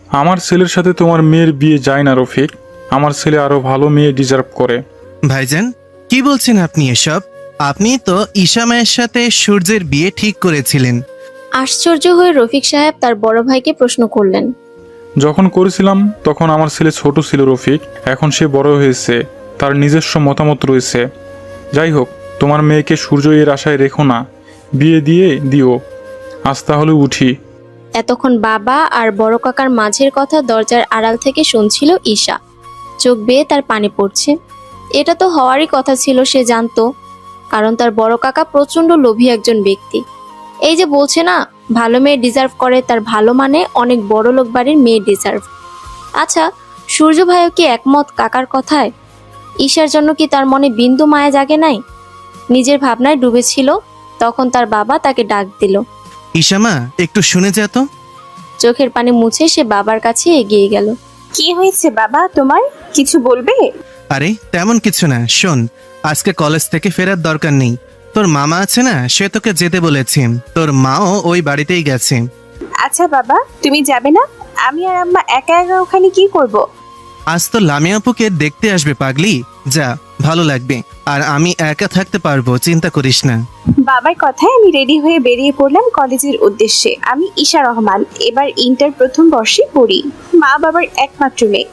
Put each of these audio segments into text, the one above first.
আমার ছেলের সাথে তোমার মেয়ের বিয়ে যায় না রফিক। আমার ছেলে আরো ভালো মেয়ে ডিজার্ভ করে। ভাইজান, কি বলছেন আপনি এসব? আপনি তো ঈশা মায়ের সাথে সূর্যের বিয়ে ঠিক করেছিলেন। আশ্চর্য হয়ে রফিক সাহেব তার বড় ভাইকে প্রশ্ন করলেন। যখন করেছিলাম তখন আমার ছেলে ছোট ছিল রফিক। এখন সে বড় হয়েছে, তার নিজস্ব মতামত রয়েছে। যাই হোক, তোমার মেয়েকে সূর্য এর আশায় রেখো না, বিয়ে দিয়ে দিও। আজ তাহলে উঠি। এতক্ষণ বাবা আর বড় কাকার মাঝের কথা দরজার আড়াল থেকে শুনছিল ঈশা। চোখ বেয়ে তার পানি পড়ছে। এটা তো হওয়ারই কথা ছিল, সে জানতো, কারণ তার বড় কাকা প্রচন্ড লোভী একজন ব্যক্তি। এই যে বলছে না, ভালো মেয়ে ডিজার্ভ করে, তার ভালো মানে অনেক বড় লোক বাড়ির মেয়ে ডিজার্ভ। আচ্ছা, সূর্য ভাইও কি একমত কাকার কথায়? ঈশার জন্য কি তার মনে বিন্দু মায়া জাগে নাই? নিজের ভাবনায় ডুবেছিল, তখন তার বাবা তাকে ডাক দিল। ঈশা মা, একটু শুনে যা তো। চোখের পানি মুছে সে বাবার কাছে এগিয়ে গেল। কি হয়েছে বাবা তোমার? কিছু বলবে? আরে তেমন কিছু না, শোন, আজকে কলেজ থেকে ফেরার দরকার নেই। তোর মামা আছে না, সে তোকে যেতে বলেছে। তোর মাও ওই বাড়িতেই গেছে। আচ্ছা বাবা, তুমি যাবে না? আমি আর আম্মা একা একা ওখানে কি করব? আজ তো লামিয়া আপুকে দেখতে আসবে পাগলি। যা, ভালো লাগবে। আর আমি একা থাকতে পারবো, চিন্তা করিস না। বাবার কথায় আমি রেডি হয়ে বেরিয়ে পড়লাম কলেজের উদ্দেশ্যে। আমি ঈশা রহমান, এবার ইন্টার প্রথম বর্ষে পড়ি। মা বাবার একমাত্র মেয়ে।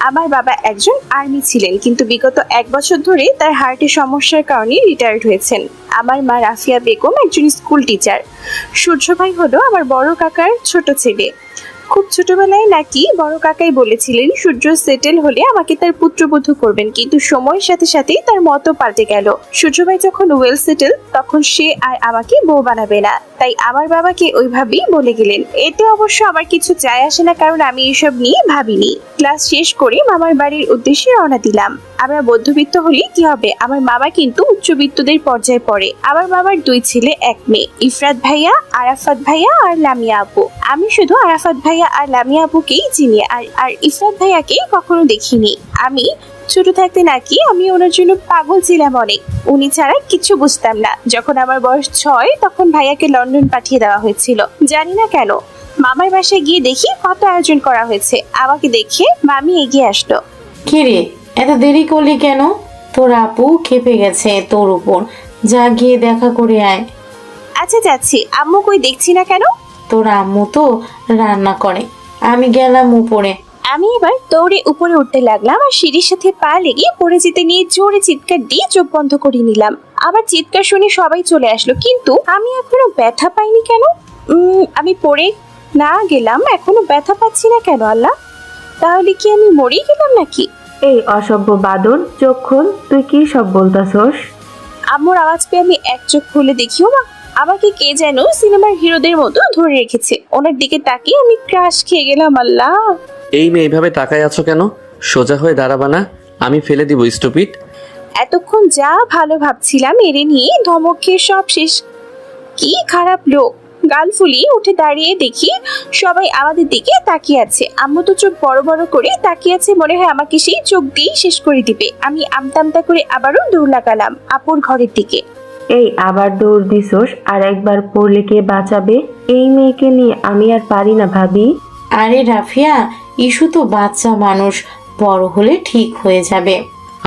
আমার বাবা একজন আর্মি ছিলেন, কিন্তু বিগত 1 বছর ধরে তার হার্টের সমস্যার কারণে রিটায়ার্ড হয়েছেন। আমার মা রাফিয়া বেগম একজন স্কুল টিচার। সূর্য ভাই হলো আমার বড় কাকার ছোট ছেলে। খুব ছোটবেলায় নাকি বড় কাকাই বলেছিলেন সূর্য সেটেল হলে আমাকে তার পুত্রবধূ করবেন, কিন্তু সময়ের সাথে সাথেই তার মতও পাল্টে গেল। সূর্য ভাই যখন ওয়েল সেটেল, তখন সে আর আমাকে বউ বানাবে না, তাই আমার বাবাকে ওইভাবেই বলে গেলেন। এতে অবশ্য আমার কিছু যায় আসে না, কারণ আমি এসব নিয়ে ভাবিনি। ক্লাস শেষ করে মামার বাড়ির উদ্দেশ্যে রওনা দিলাম। আমরা মধ্যবিত্ত হলে কি হবে, আমার মামা কিন্তু উচ্চবিত্তদের পর্যায়ে পড়ে। আমার মামার 2 ছেলে 1 মেয়ে, ইফরাত ভাইয়া, আরাফাত ভাইয়া আর লামিয়া আপু। আমি শুধু আরাফাত ভাইয়া আর লামিয়া আপুকেই চিনি, আর ইফরাত ভাইয়াকে কখনো দেখিনি। আমি ছোট থাকতে নাকি আমি ওনার জন্য পাগল ছিলাম অনেক। উনি ছাড়া কিছু বুঝতাম না। যখন আমার বয়স 6, তখন ভাইয়াকে লন্ডন পাঠিয়ে দেওয়া হয়েছিল, জানি না কেন। মামার বাসায় গিয়ে দেখি কত আয়োজন করা হয়েছে। আমাকে দেখে মামি এগিয়ে আসলো। কিরে, এত দেরি করলি কেন? তোর আপু খেপে গেছে তোর উপর, যা গিয়ে দেখা করে আয়। আচ্ছা যাচ্ছি। আম্মু কই দেখছি না কেন? তোর আম্মু তো রান্না করে, আমি গেলাম উপরে। আমি এবার দৌড়ে উপরে উঠতে লাগলাম, আর সিঁড়ির সাথে পা লেগে পড়ে যেতে নিয়ে জোরে চিৎকার দিয়ে চোখ বন্ধ করে নিলাম। আবার চিৎকার শুনে সবাই চলে আসলো, কিন্তু আমি এখনো ব্যথা পাইনি কেন? আমি পড়ে না গেলাম, এখনো ব্যথা পাচ্ছি না কেন আল্লাহ? তাহলে কি আমি মরেই গেলাম নাকি? এই অসভ্য বাদর, চোখ খোল। তুই কি সব বলতাছস? আম্মুর আওয়াজ পেয়ে আমি এক চোখ খুলে দেখিও মা, আমাকে কে যেন সিনেমার হিরোদের মতো ধরে রেখেছে। ওনার দিকে তাকিয়ে আমি ক্রাশ খেয়ে গেলাম। আল্লাহ! এই মেয়ে এইভাবে তাকায় আছো কেন? সোজা হয়ে দাঁড়াবা না, আমি ফেলে দিব স্টুপিড। এতক্ষণ যা ভালো ভাবছিলাম এরে নিয়ে ধমক খেয়ে সব শেষ। কি খারাপ লোক! গাল ফুলিয়ে উঠে দাঁড়িয়ে দেখি সবাই আমাদের দিকে তাকিয়ে আছে। আম্মু তো চোখ বড় বড় করে তাকিয়ে আছে, মনে হয় আমাকে সেই চোখ দিয়েই শেষ করে দিবে। আমি আমতামতা করে আবারও দৌড় লাগালাম আপুর ঘরের দিকে। এই আবার দৌড় দিছস? আর একবার পড়লে কে বাঁচাবে? এই মেয়েকে নিয়ে আমি আর পারি না ভাবি। আরে রাফিয়া, ইস্যু তো বাচ্চা মানুষ, বড় হলে ঠিক হয়ে যাবে।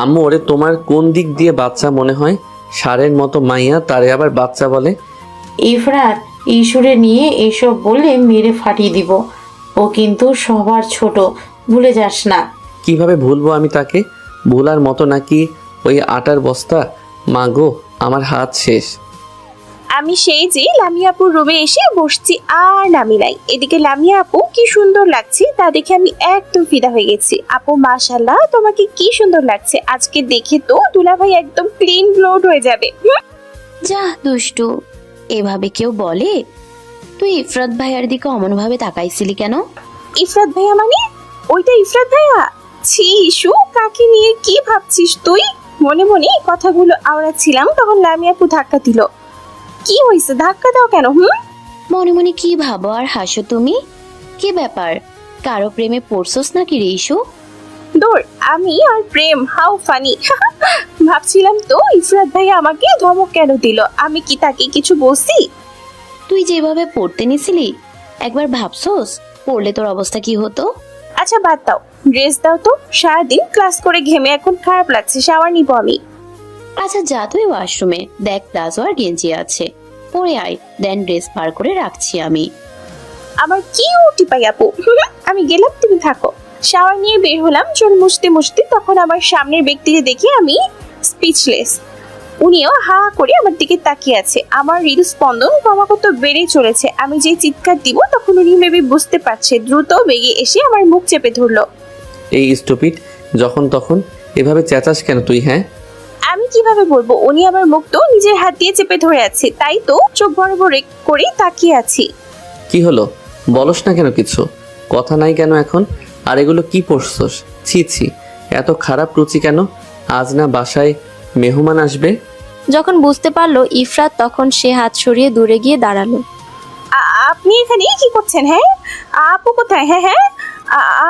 আম্মু, ওরে তোমার কোন দিক দিয়ে বাচ্চা মনে হয়? ষাঁড়ের মতো মাইয়া, তারে আবার বাচ্চা বলে? ইফরাত, ইস্যুরে নিয়ে এসব বললে মেরে ফাটিয়ে দিব। ও কিন্তু সবার ছোট, ভুলে যাস না। কিভাবে ভুলবো আমি তাকে? ভুলার মতো নাকি ওই আটার বস্তা? মা গো, আমার হাত শেষ। আমি সেই যে লামিয়া আপুর রুমে এসে বসছি, আর নামি নাই। এদিকে লামিয়া আপু কি সুন্দর লাগছে তা দেখে আমি একদম ফিদা হয়ে গেছি। আপু মাশাআল্লাহ, তোমাকে কি সুন্দর লাগছে। আজকে দেখে তো দুলাভাই একদম ক্লিন ব্লোড হয়ে যাবে। যা দুষ্টু, এভাবে কেউ বলে? তুই ইফরাত ভাইয়ার দিকে অমন ভাবে তাকাইছিলি কেন? ইফরাত ভাইয়া মানে? ওইটা ইফরাত ভাইয়া? ছি ইস্যু, কাকে নিয়ে কি ভাবছিস তুই? মনে মনে এই কথাগুলো আওড়াচ্ছিলাম, তখন লামিয়া আপু ধাক্কা দিল। কি হয়েছে? ধাক্কা দাও কেন? মনে মনে কি ভাবো আর হাসো তুমি? কি ব্যাপার, কারো প্রেমে পড়ছস নাকি রে ইস্যু? দূর, আমি আর প্রেম? How funny! ভাবছিলাম তো ইফরাত ভাইয়া আমাকে ধমক কেন দিল। আমি কি তাকে কিছু বলছি? তুই যেভাবে পড়তে নিছিলি, একবার ভাবছস পড়লে তোর অবস্থা কি হতো? আচ্ছা বাদ দাও, ড্রেস দাও তো। সারাদিন ক্লাস করে ঘেমে এখন খারাপ লাগছে, শাওয়ার নিবো আমি। আচ্ছা যা তুই ওয়াশরুমে, দেখ প্লাজো আর গেঞ্জি আছে, পরে আয়, দেন ড্রেস পার করে রাখছি আমি। আমার কি টিপাই আপু। আমি গেলাম, তুমি থাকো। শাওয়ার নিয়ে বের হলাম, চুল মুছতে মুছতে তখন আমার সামনের ব্যক্তিকে দেখে আমি স্পিচলেস। উনিও হা হা করে আমার দিকে তাকিয়ে আছে। আমার হৃদস্পন্দন ক্রমাগত বেড়ে চলেছে। আমি যে চিৎকার দিব তখন উনি মেবি বুঝতে পারছে, দ্রুত বেগে এসে আমার মুখ চেপে ধরলো। এই স্টুপিড, যখন তখন এভাবে চেঁচাস কেন তুই? হ্যাঁ, আমি কিভাবে বলবো? উনি আমার মুখ তো নিজের হাত দিয়ে চেপে ধরে আছে, তাই তো চোখ বড় বড় করে তাকিয়ে আছি। কি হলো? বলস না কেন কিছু? কথা নাই কেন এখন? আর এগুলো কি পরছস? ছি ছি, এত খারাপ রুচি কেন? আজ না বাসায় মেহমান আসবে? যখন বুঝতে পারলো ইফরাত, তখন সে হাত সরিয়ে দূরে গিয়ে দাঁড়ালো। আপনি এখানে কি করছেন? হ্যাঁ, আপু কোথায়? হ্যাঁ হ্যাঁ,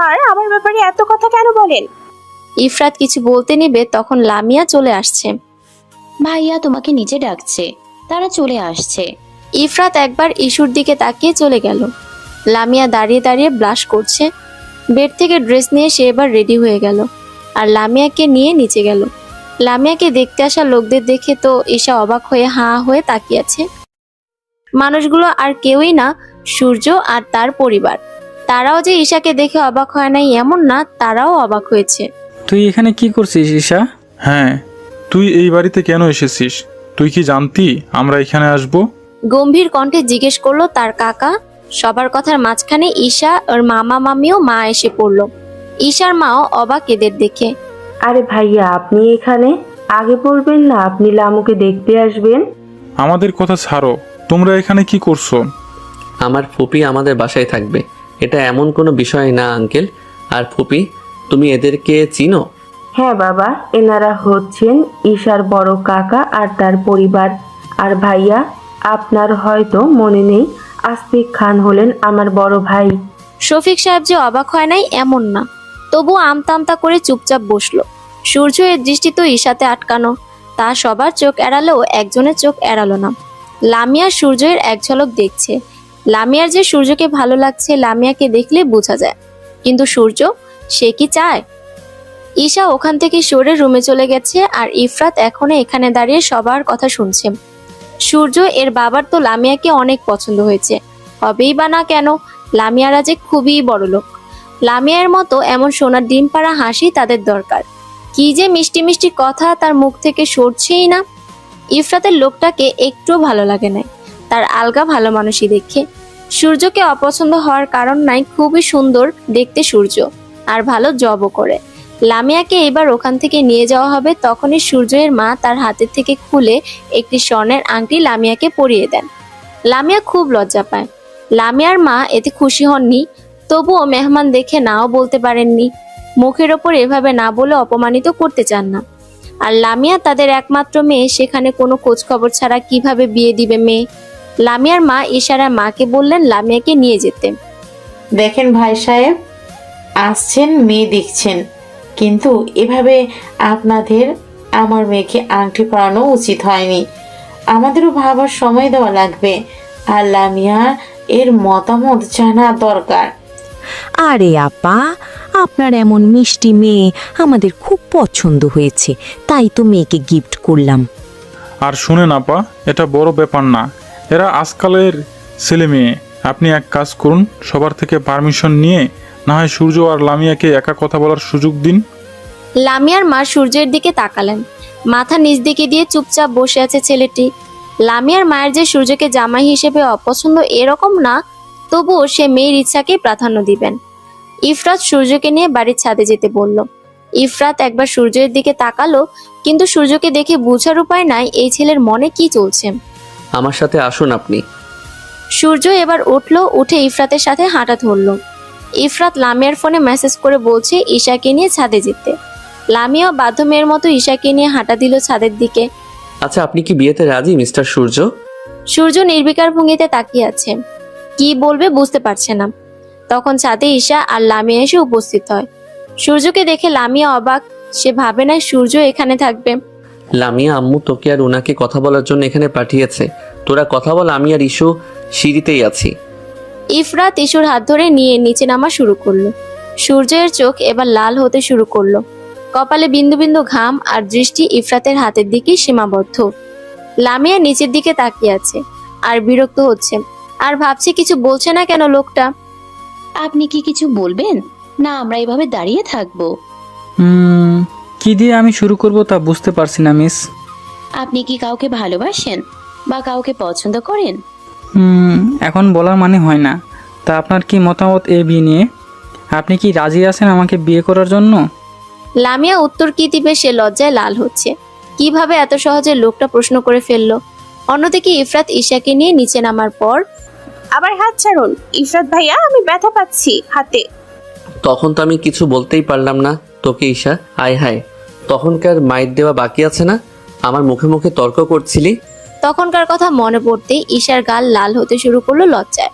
আর আমার ব্যাপারে এত কথা কেন বলেন? ইফরাত কিছু বলতে নিবে তখন লামিয়া চলে আসছে। ভাইয়া তোমাকে নিচে ডাকছে, তারা চলে আসছে। ইফরাত একবার ইস্যুর দিকে তাকিয়ে চলে গেল। লামিয়া দাঁড়িয়ে দাঁড়িয়ে ব্লাশ করছে। বেড থেকে ড্রেস নিয়ে সে এবার রেডি হয়ে গেল আর লামিয়াকে নিয়ে নিচে গেল। লামিয়াকে দেখতে আসা লোকদের দেখে তো ঈশা অবাক হয়ে হাঁ হয়ে তাকিয়ে আছে। মানুষগুলো আর কেউই না, সূর্য আর তার পরিবার। তারাও যে ঈশাকে দেখে অবাক হয় নাই এমন না, তারাও অবাক হয়েছে। তুই এখানে কি করছিস ঈশা? হ্যাঁ, তুই এই বাড়িতে কেন এসেছিস? তুই কি জানতি আমরা এখানে আসব? গম্ভীর কণ্ঠে জিজ্ঞেস করলো তার কাকা। সবার কথার মাঝখানে ঈশা ওর মামা মামিও মা এসে পড়লো। ঈশার মাও অবাক এদের দেখে। আরে ভাইয়া, আপনি এখানে? আগে বলবেন না আপনি লামুকে দেখতে আসবেন? আমাদের কথা ছাড়ো, তোমরা এখানে কি করছো? আমার ফুপি আমাদের বাসায় থাকবে, এটা এমন কোনো বিষয় না আঙ্কেল। আর ফুপি, তুমি এদেরকে চিনো? হ্যাঁ বাবা, এনারা হচ্ছেন ঈশার বড় কাকা আর তার পরিবার। আর ভাইয়া, আপনার হয়তো মনে নেই, আসফিক খান হলেন আমার বড় ভাই। শফিক সাহেব যে অবাক হয় নাই এমন না, তবু আমতা আমতা করে চুপচাপ বসলো। সূর্য এর দৃষ্টি তো ঈশাতে আটকানো। তা সবার চোখ এড়ালেও একজনের চোখ এড়ালো না। লামিয়া সূর্যের এক ঝলক দেখছে। লামিয়ার যে সূর্যকে ভালো লাগছে লামিয়াকে দেখলে বোঝা যায়, কিন্তু সূর্য সে কি চায়? ঈশা ওখান থেকে সরে রুমে চলে গেছে আর ইফরাত এখনো এখানে দাঁড়িয়ে সবার কথা শুনছে। সূর্য এর বাবার তো লামিয়াকে অনেক পছন্দ হয়েছে, হবেই বা না কেন। লামিয়ারা যে খুবই বড় লোক। লামিয়ার মতো এমন সোনার ডিম পাড়া হাসি তাদের দরকার। কি যে মিষ্টি মিষ্টি কথা তার মুখ থেকে সরছেই না। ইফরাতের লোকটাকে একটুও ভালো লাগে না, তার আলগা ভালো মানুষই দেখে। সূর্যকে অপছন্দ হওয়ার কারণ নাই, খুবই সুন্দর দেখতে সূর্য, আর ভালো জবও করে। লামিয়াকে এবার ওখান থেকে নিয়ে যাওয়া হবে, তখনই সূর্যের মা তার হাতের থেকে খুলে একটি স্বর্ণের আংটি লামিয়াকে পরিয়ে দেন। লামিয়া খুব লজ্জা পায়। লামিয়ার মা এতে খুশি হননি, তবুও মেহমান দেখে নাও বলতে পারেননি। মুখের ওপর এভাবে না বলে অপমানিত করতে চান না। আর লামিয়া তাদের একমাত্র মেয়ে, সেখানে কোনো খোঁজ খবর ছাড়া কিভাবে বিয়ে দিবে মেয়ে? লামিয়ার মা ইশারা মাকে বললেন লামিয়াকে নিয়ে যেতে। দেখেন ভাই সাহেব, আসছেন মেয়ে দেখছেন, কিন্তু এভাবে আপনাদের আমার মেয়েকে আংটি পরানো উচিত হয়নি। আমাদেরও ভাবার সময় দেওয়া লাগবে, আর লামিয়া এর মতামত জানা দরকার। আরে আপা, আপনার এমন মিষ্টি মেয়ে আমাদের খুব পছন্দ হয়েছে, তাই তো মেয়েকে গিফট করলাম। আর শুনেন আপা, এটা বড় ব্যাপার না, এরা আজকালের ছেলে মেয়ে। আপনি এক কাজ করুন, সবার থেকে পারমিশন নিয়ে না হয় সূর্য আর লামিয়াকে একা কথা বলার সুযোগ দিন। লামিয়ার মা সূর্যের দিকে তাকালেন। মাথা নিচ দিকে দিয়ে চুপচাপ বসে আছে ছেলেটি। লামিয়ার মায়ের যে সূর্যকে জামাই হিসেবে অপছন্দ এরকম না, তবুও সে মেয়ের ইচ্ছাকে প্রাধান্য দিবেন। ইফরাত সূর্যকে নিয়ে বাড়ির ছাদে যেতে বলল। ইফরাত একবার সূর্যের দিকে তাকালো, কিন্তু সূর্যকে দেখে বোঝার উপায় নাই এই ছেলের মনে কি চলছে। আমার সাথে আসুন আপনি। সূর্য এবার উঠলো, উঠে ইফরাতের সাথে হাঁটা ধরলো। ইফরাত লামিয়ার ফোনে মেসেজ করে বলছে ঈশাকে নিয়ে ছাদে যেতে। লামিয়াও বাধ্য মেয়ের মতো ঈশাকে নিয়ে হাঁটা দিল ছাদের দিকে। আচ্ছা, আপনি কি বিয়েতে রাজি মিস্টার সূর্য? সূর্য নির্বিকার ভঙ্গিতে তাকিয়ে আছে, কি বলবে বুঝতে পারছে না। তখন ছাদে ঈশা আর লামিয়া এসে উপস্থিত হয়। সূর্যকে দেখে লামিয়া অবাক, সে ভাবে না সূর্য এখানে থাকবে। লামিয়া আম্মু তোকে আর ওনাকে কথা বলার জন্য এখানে পাঠিয়েছে। তোরা কথা বল, আমি আর ইস্যু সিঁড়িতেই আছি। ইফরাত ইসুর হাত ধরে নিয়ে নিচে নামা শুরু করলো। সূর্যের চোখ এবার লাল হতে শুরু করলো। কপালে বিন্দু বিন্দু ঘাম আর দৃষ্টি ইফরাতের হাতের দিকে সীমাবদ্ধ। লামিয়া নিচের দিকে তাকিয়ে আছে আর বিরক্ত হচ্ছে, আর ভাবছে কিছু বলছে না কেন লোকটা। আপনি কি কিছু বলবেন, না আমরা এভাবে দাঁড়িয়ে থাকবো? কি দিয়ে আমি শুরু করব তা বুঝতে পারছি না মিস। আপনি কি কাউকে ভালোবাসেন বা কাউকে পছন্দ করেন? এখন বলার মানে হয় না। তা আপনার কি মতামত এ বিয়ে নিয়ে? আপনি কি রাজি আছেন আমাকে বিয়ে করার জন্য? লামিয়া উত্তর কি দিবে সে লজ্জায় লাল হচ্ছে। কিভাবে এত সহজে লোকটা প্রশ্ন করে ফেললো। অন্যদিকে ইফরাত ঈশাকে নিয়ে নিচে নামার পর, আমার হাত ছাড়ুন ইফরাত ভাইয়া, আমি ব্যথা পাচ্ছি হাতে। তখন তো আমি কিছু বলতেই পারলাম না তোকে ঈশা। আয় হায়, তখনকার মাইর দেওয়া বাকি আছে না? আমার মুখে মুখে তর্ক করছিলি। তখনকার কথা মনে পড়তেই ঈশার গাল লাল হতে শুরু করলো লজ্জায়।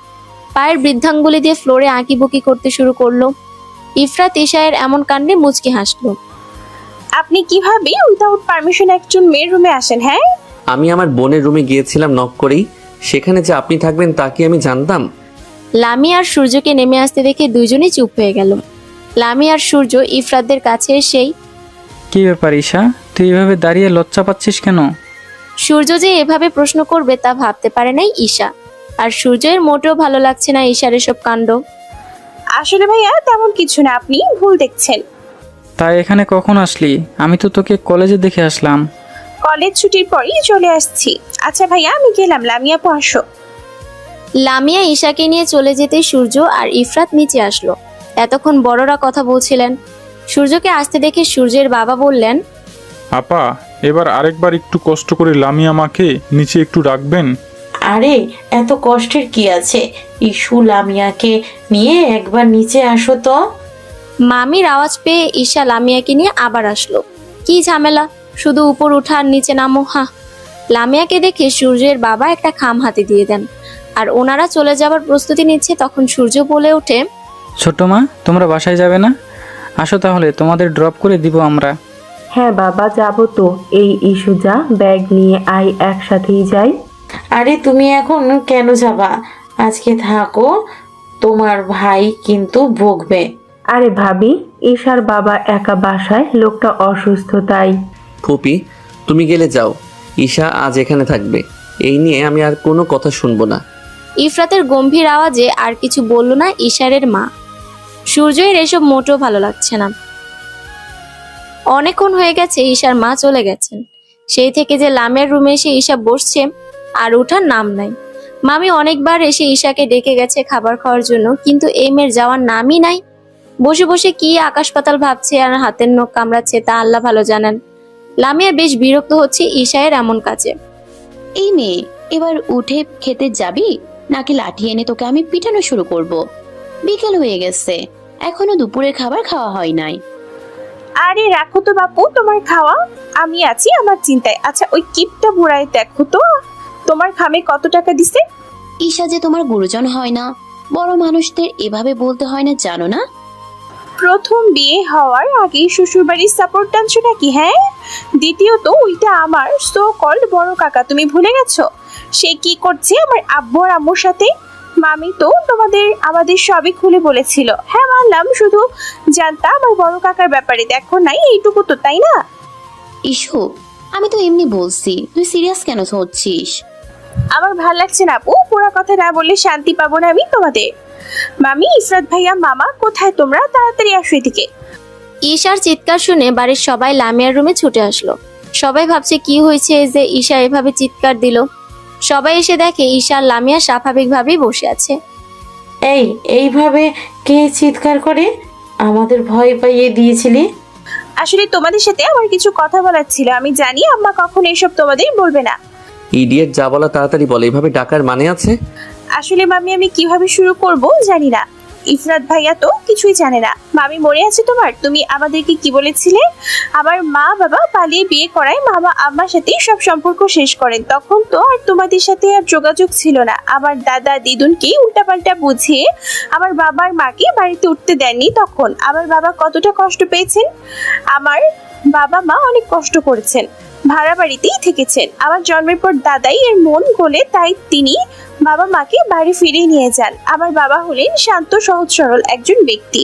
পায়ের বৃদ্ধাঙ্গুলি দিয়ে ফ্লোরে আঁকিবুকি করতে শুরু করলো। ইফরাত ঈশায়ের এমন কাণ্ডে মুচকি হাসলো। আপনি কিভাবে উইদাউট পারমিশন একজন মেয়ের রুমে আসেন? হ্যাঁ, আমি আমার বোনের রুমে গিয়েছিলাম নক করেই, সেখানে যে আপনি থাকবেন তা কি আমি জানতাম? লামি আর সূর্যকে নেমে আসতে দেখে দুইজনই চুপ হয়ে গেল। লামি আর সূর্য ইফরাতদের কাছে এসেই, কি ব্যাপার ঈশা, তুই এভাবে দাঁড়িয়ে লজ্জা পাচ্ছিস কেন? সূর্য যে এভাবে প্রশ্ন করবে তা ভাবতে পারে নাই ঈশা। আর সূর্যের মোটেও ভালো লাগছে না ঈশার এসব কাণ্ড। আসলে ভাইয়া তেমন কিছু না, আপনি ভুল দেখছেন। তাই এখানে কখন আসলি? আমি তো তোকে কলেজে দেখে আসলাম। কলেজ ছুটির পরই চলে আসছি। আচ্ছা ভাইয়া আমি গেলাম, লামিয়া আপু আসো। লামিয়া ঈশাকে নিয়ে চলে যেতে সূর্য আর ইফরাত নিচে আসলো। এতক্ষণ বড়রা কথা বলছিলেন। সূর্যকে আসতে দেখে সূর্যের বাবা বললেন, আপা, এবার আরেকবার একটু কষ্ট করে লামিয়া মাকে নিচে একটু রাখবেন। আরে এত কষ্টের কি আছে, ইস্যু লামিয়াকে নিয়ে একবার নিচে আসো তো। মামির আওয়াজ পেয়ে ঈশা লামিয়াকে নিয়ে আবার আসলো। কি ঝামেলা, শুধু উপর উঠা আর নিচে নামো। লামিয়াকে দেখে সূর্যের বাবা একটা খাম হাতে দিয়ে দেন। আর ওনারা চলে যাবার প্রস্তুতি নিচ্ছে, তখন সূর্য বলে ওঠে, ছোট মা, তোমরা বাসায় যাবে না? আসো তাহলে, তোমাদের ড্রপ করে দিব আমরা। হ্যাঁ বাবা, যাব তো। এই ইস্যু যা, ব্যাগ নিয়ে আয়, একসাথেই যাই। আরে তুমি এখন কেন যাবা? আজকে থাকো, তোমার ভাই কিন্তু বকবে। আরে ভাবি, ঈশার বাবা একা বাসায়, লোকটা অসুস্থ তাই। ফুপি, তুমি গেলে যাও, ঈশা আজ এখানে থাকবে। এই নিয়ে আমি আর কোনো কথা শুনবো না। ইফরাতের গম্ভীর আওয়াজে আর কিছু বলল না ঈশারের মা। সূর্যের এসব মোটেও ভালো লাগছে না। অনেকক্ষণ হয়ে গেছে ঈশার মা চলে গেছেন। সেই থেকে যে লামের রুমে এসে ঈশা বসছে আর ওঠার নাম নাই। মামি অনেকবার এসে ঈশাকে ডেকে গেছে খাবার খাওয়ার জন্য, কিন্তু এই মেয়ের যাওয়ার নামই নাই। বসে বসে কি আকাশ পাতাল ভাবছে আর হাতের নখ কামড়াচ্ছে তা আল্লাহ ভালো জানেন। লামিয়া বেশ বিরক্ত হচ্ছে ঈশায়ের এমন কাজে। এই মেয়ে, এবার উঠে খেতে যাবি নাকি লাঠি এনে তোকে আমি পিটানো শুরু করব? বিকেল হয়ে গেছে, এখনো দুপুরের খাবার খাওয়া হয় নাই। আরে রাখো তো বাপু তোমার খাওয়া, আমি আছি আমার চিন্তায়। আচ্ছা ওই কিপটা বুড়ায় দেখো তো তোমার খামে কত টাকা দিছে। ঈশা যে তোমার গুরুজন হয় না, বড় মানুষদের এভাবে বলতে হয় না, জানো না? প্রথম বিয়ে হওয়ার আগে শ্বশুর বাড়ির সাপোর্ট টানছো নাকি? হ্যাঁ, দ্বিতীয়ত ওইটা আমার সো কল্ড বড় কাকা, তুমি ভুলে গেছো সে কি করছে আমার আব্বু আর আম্মুর সাথে? মামি তো আমাদের সবই খুলে বলেছিল। হ্যাঁ মানলাম, শুধু জানতাম আমার বড় কাকার ব্যাপারে, দেখো নাই এইটুকু তো, তাই না? ইস্যু, আমি তো এমনি বলছি, তুই সিরিয়াস কেন হচ্ছিস? আমার ভাল লাগছে না আপু, পুরো কথা না বললে শান্তি পাবো না আমি তোমাদের। মামি, ইফরাত ভাইয়া, মামা কোথায় তোমরা? তাড়াতাড়ি আসো এদিকে। ঈশার চিৎকার শুনে বাড়ির সবাই লামিয়ার রুমে ছুটে আসলো। সবাই ভাবছে কি হয়েছে যে ঈশা এভাবে চিৎকার দিল। সবাই এসে দেখে ঈশা আর লামিয়া স্বাভাবিকভাবেই বসে আছে। এইভাবে কে চিৎকার করে? আমাদের ভয় পাইয়ে দিয়েছিলি। আসলে তোমাদের সাথে আমার কিছু কথা বলার ছিল, আমি জানি আম্মা কখনো এসব তোমাদের বলবে না। ইডিয়েট, যা বলা তাড়াতাড়ি বলে, এভাবে ডাকার মানে আছে? আসলে মামি আমি কিভাবে শুরু করব জানি না। ইফরাত ভাইয়া তো কিছুই জানে না। মামি মনে আছে তোমার? তুমি আমাদেরকে কি বলেছিলে? আমার মা বাবা পালিয়ে বিয়ে করায় মামা আম্মার সাথে সব সম্পর্ক শেষ করেন। তখন তো আর তোমাদের সাথে আর যোগাযোগ ছিল না। আমার দাদা দিদুনকে উল্টাপাল্টা বুঝিয়ে আমার বাবার মাকে বাড়িতে উঠতে দেননি। তখন আমার বাবা কতটা কষ্ট পেয়েছেন। আমার বাবা মা অনেক কষ্ট করেছেন। ভাড়া বাড়িতেই থেকেছেন। আমার জন্মের পর দাদাই এর মন গলে, তাই তিনি বাবা মাকে বাড়ি ফিরিয়ে নিয়ে যান। আমার বাবা হলেন শান্ত সহজ সরল একজন ব্যক্তি।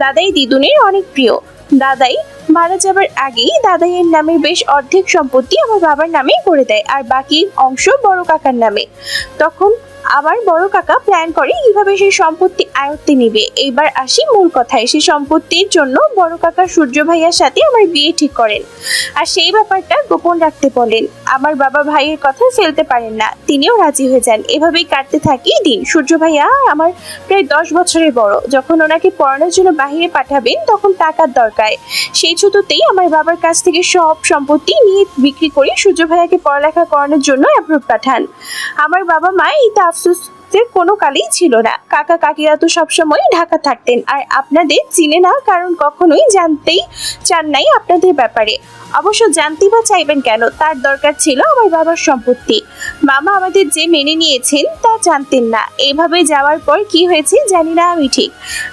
দাদাই দিদুনের অনেক প্রিয়। দাদাই মারা যাবার আগেই দাদাইয়ের নামের বেশ অর্ধেক সম্পত্তি আমার বাবার নামে করে দেয়, আর বাকি অংশ বড় কাকার নামে। তখন আমার বড় কাকা প্ল্যান করে কিভাবে সেই সম্পত্তি আয়ত্তে নেবে। এইবার আসি মূল কথায়। সেই সম্পত্তির জন্য বড় কাকা সূর্য ভাইয়ার সাথে আমার বিয়ে ঠিক করেন, আর সেই ব্যাপারটা গোপন রাখতে বলেন। আমার বাবা ভাইয়ের কথা ফেলতে পারেন না, তিনিও রাজি হয়ে যান। এভাবেই কাটতে থাকি দিন। সূর্য ভাইয়া আমার প্রায় 10 বছরের বড়। যখন ওনাকে পড়ানোর জন্য বাহিরে পাঠাবেন তখন টাকার দরকার। সেই ছুতোতেই আমার বাবার কাছ থেকে সব সম্পত্তি নিয়ে বিক্রি করে সূর্য ভাইয়াকে পড়ালেখা করানোর জন্য অ্যাপ্রুভ পাঠান। আমার বাবা মা এটা আফসোসের কোনো কালেই ছিল না। কাকা কাকিরা তো সবসময় ঢাকা থাকতেন, আর আপনাদের চিনে না, কারণ কখনোই জানতেই চান নাই আপনাদের ব্যাপারে। অবশ্য জানতেই বা চাইবেন কেন, তার দরকার ছিল আমার বাবার সম্পত্তি। মামা আমাদের যে মেনে নিয়েছেন তা জানতেন না। এইভাবে যাওয়ার পর কি হয়েছে জানি না আমি ঠিক।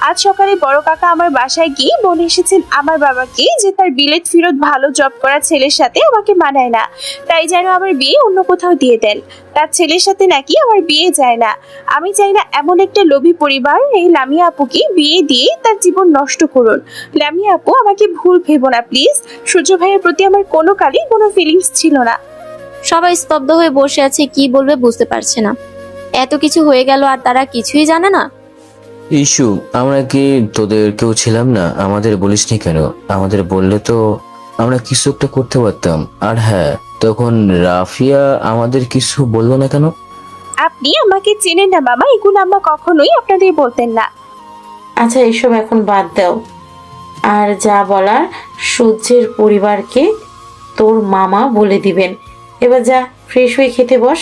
আজ সকালে বড় কাকা আমার বাসায় গিয়ে বলে এসেছেন আমার বাবাকে যে তার বিলেত ফিরত ভালো জব করা ছেলের সাথে আমাকে মানায় না, তাই যেন আমার বিয়ে অন্য কোথাও দিয়ে দেন। তার ছেলের সাথে নাকি আমার বিয়ে যায় না। আমি চাই না এমন একটা লোভী পরিবার এই লামিয়া আপুকে বিয়ে দিয়ে তার জীবন নষ্ট করুন। লামিয়া আপু, আমাকে ভুল ভেবো না প্লিজ। সূর্য ভাইয়ের প্রতি আমার কোনো কালই কোনো ফিলিংস ছিল না। সবাই স্তব্ধ হয়ে বসে আছে, কি বলবে বুঝতে পারছে না। এত কিছু হয়ে গেল আর তারা কিছুই জানে না। ইস্যু, আমরা কি তোদের কেউ ছিলাম না? আমাদের বলিসনি কেন? আমাদের বললে তো আমরা কিছু একটা করতে পারতাম। আর হ্যাঁ, তখন রাফিয়া আমাদের কিছু বললো না কেন? আপনি আমাকে চেনেন না মামা, এগুলো আম্মা কখনোই আপনাদের বলতেন না। আচ্ছা, এসব এখন বাদ দাও। আর যা বলার সূর্যের পরিবারকে তোর মামা বলে দিবেন। এবার যা, ফ্রেশ হয়ে খেতে বস।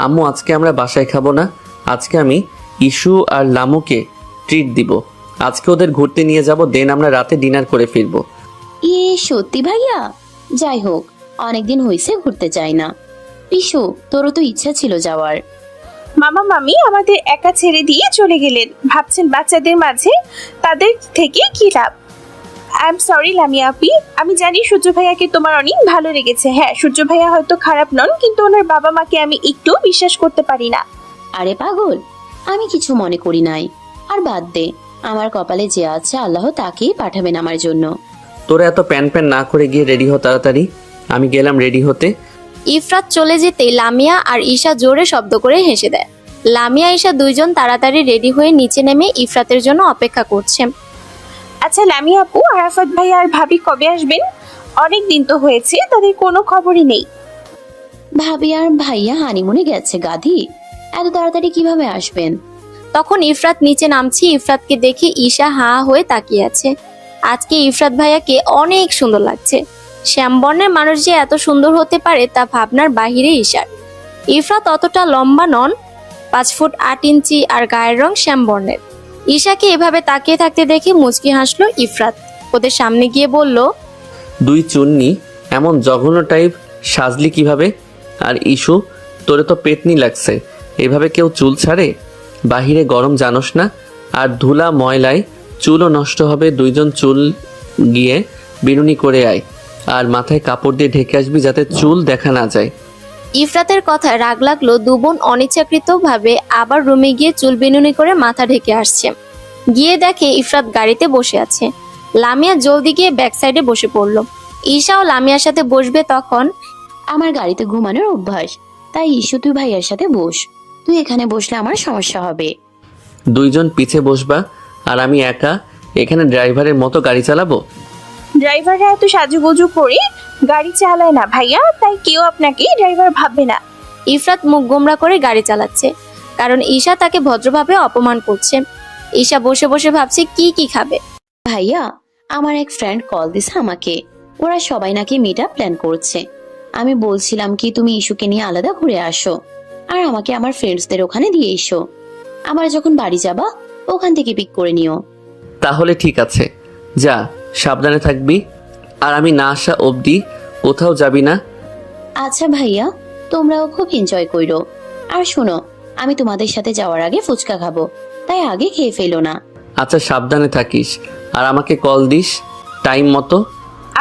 আম্মু, আজকে আমরা বাসায় খাবো না। আজকে আমি ইস্যু আর লামুকে ট্রিট দিব। আজকে ওদের ঘুরতে নিয়ে যাব, দেন আমরা রাতে ডিনার করে ফিরবো। সত্যি ভাইয়া? যাই হোক, অনেকদিন হয়েছে ঘুরতে যাই না। পিসু, তোরও তো ইচ্ছা ছিল যাওয়ার। মামা মামি আমাদের একা ছেড়ে দিয়ে চলে গেলেন। ভাবছেন বাচ্চাদের মাঝে তাদের থেকে কি লাভ। আই এম সরি লামিয়া আপি। আমি জানি সূর্য ভাইয়াকে তোমার অনেক ভালো লেগেছে। হ্যাঁ, সূর্য ভাইয়া হয়তো খারাপ নন, কিন্তু ওনার বাবা মাকে আমি একটু বিশ্বাস করতে পারি না। আরে পাগল, আমি কিছু মনে করি নাই। আর বাদ দে, আমার কপালে যে আছে আল্লাহ তাকেই পাঠাবেন আমার জন্য। তোরা এত প্যান প্যান না করে গিয়ে রেডি হ তাড়াতাড়ি। আমি গেলাম রেডি হতে। ইফরাত চলে যেতেই লামিয়া আর ঈশা জোরে শব্দ করে হেসে দেয়। লামিয়া ঈশা দুইজন তাড়াতাড়ি রেডি হয়ে নিচে নেমে ইফরাতের জন্য অপেক্ষা করছে। আচ্ছা লামিয়া আপু, আরাফাত ভাইয়া আর ভাবি কবে আসবেন? অনেক দিন তো হয়েছে, তাদের কোনো খবরই নেই। ভাবি আর ভাইয়া হানিমুনে গেছে গাধি, এত তাড়াতাড়ি কিভাবে আসবেন? তখন ইফরাত নিচে নামছে। ইফরাতকে দেখে ঈশা হা হয়ে তাকিয়ে আছে। আজকে ইফরাত ভাইয়াকে অনেক সুন্দর লাগছে। শ্যামবর্ণের মানুষ যে এত সুন্দর হতে পারে তা ভাবনার বাহিরে ঈশার। ইফরাত অতটা লম্বা নন, 5 ফুট 8 ইঞ্চি, আর গায়ের রং শ্যামবর্ণের। ঈশাকে এভাবে তাকিয়ে থাকতে দেখে মুচকি হাসলো ইফরাত। ওদের সামনে গিয়ে বলল, দুই চুন্নি এমন জঘন্য টাইপ সাজলি কিভাবে? আর ইস্যু, তোরে তো পেটনি লাগছে। এভাবে কেউ চুল ছাড়ে? বাহিরে গরম জানোস না, আর ধুলা ময়লায় চুলও নষ্ট হবে। দুইজন চুল গিয়ে বিনুনি করে আয়, আর মাথায় কাপড় দিয়ে ঢেকে আসবি যাতে চুল দেখা না যায়। ইফরাতের কথায় রাগ লাগলো। দু বোন অনিচ্ছাকৃত ভাবে আবার রুমে গিয়ে চুল বিনুনি করে মাথা ঢেকে আসছে। গিয়ে দেখে ইফরাত গাড়িতে বসে আছে। লামিয়া জলদি গিয়ে ব্যাক সাইডে বসে পড়লো। ঈশাও লামিয়ার সাথে বসবে তখন, আমার গাড়িতে ঘুমানোর অভ্যাস, তাই ইস্যু তুই ভাইয়ার সাথে বস। তুই এখানে বসলে আমার সমস্যা হবে। দুইজন পিছে বসবা, আর আমি একা এখানে ড্রাইভারের মতো গাড়ি চালাবো? ড্রাইভাররা এত সাজুগুজু করে গাড়ি চালায় না ভাইয়া, তাই কেউ আপনাকে ড্রাইভার ভাববে না। ইফরাত মুখ গোমরা করে গাড়ি চালাচ্ছে, কারণ ঈশা তাকে ভদ্রভাবে অপমান করছে। ঈশা বসে বসে ভাবছে কি কি খাবে। ভাইয়া, আমার এক ফ্রেন্ড কল দিছে আমাকে। ওরা সবাই নাকি মিট আপ প্ল্যান করছে। আমি বলছিলাম কি তুমি ইস্যুকে নিয়ে আলাদা ঘুরে আসো, আর আমাকে আমার ফ্রেন্ডসদের ওখানে দিয়ে এসো। আবার যখন বাড়ি যাবা ওখান থেকে পিক করে নিও। তাহলে ঠিক আছে, যা, সাবধানে থাকবি। আর আমি না আসা অবধি কোথাও যাবি না। আচ্ছা ভাইয়া, তোমরাও খুব এনজয় করো। আর শোনো, আমি তোমাদের সাথে যাওয়ার আগে ফুচকা খাবো, তাই আগে খেয়ে ফেলো না। আচ্ছা, সাবধানে থাকিস, আর আমাকে কল দিস টাইম মতো।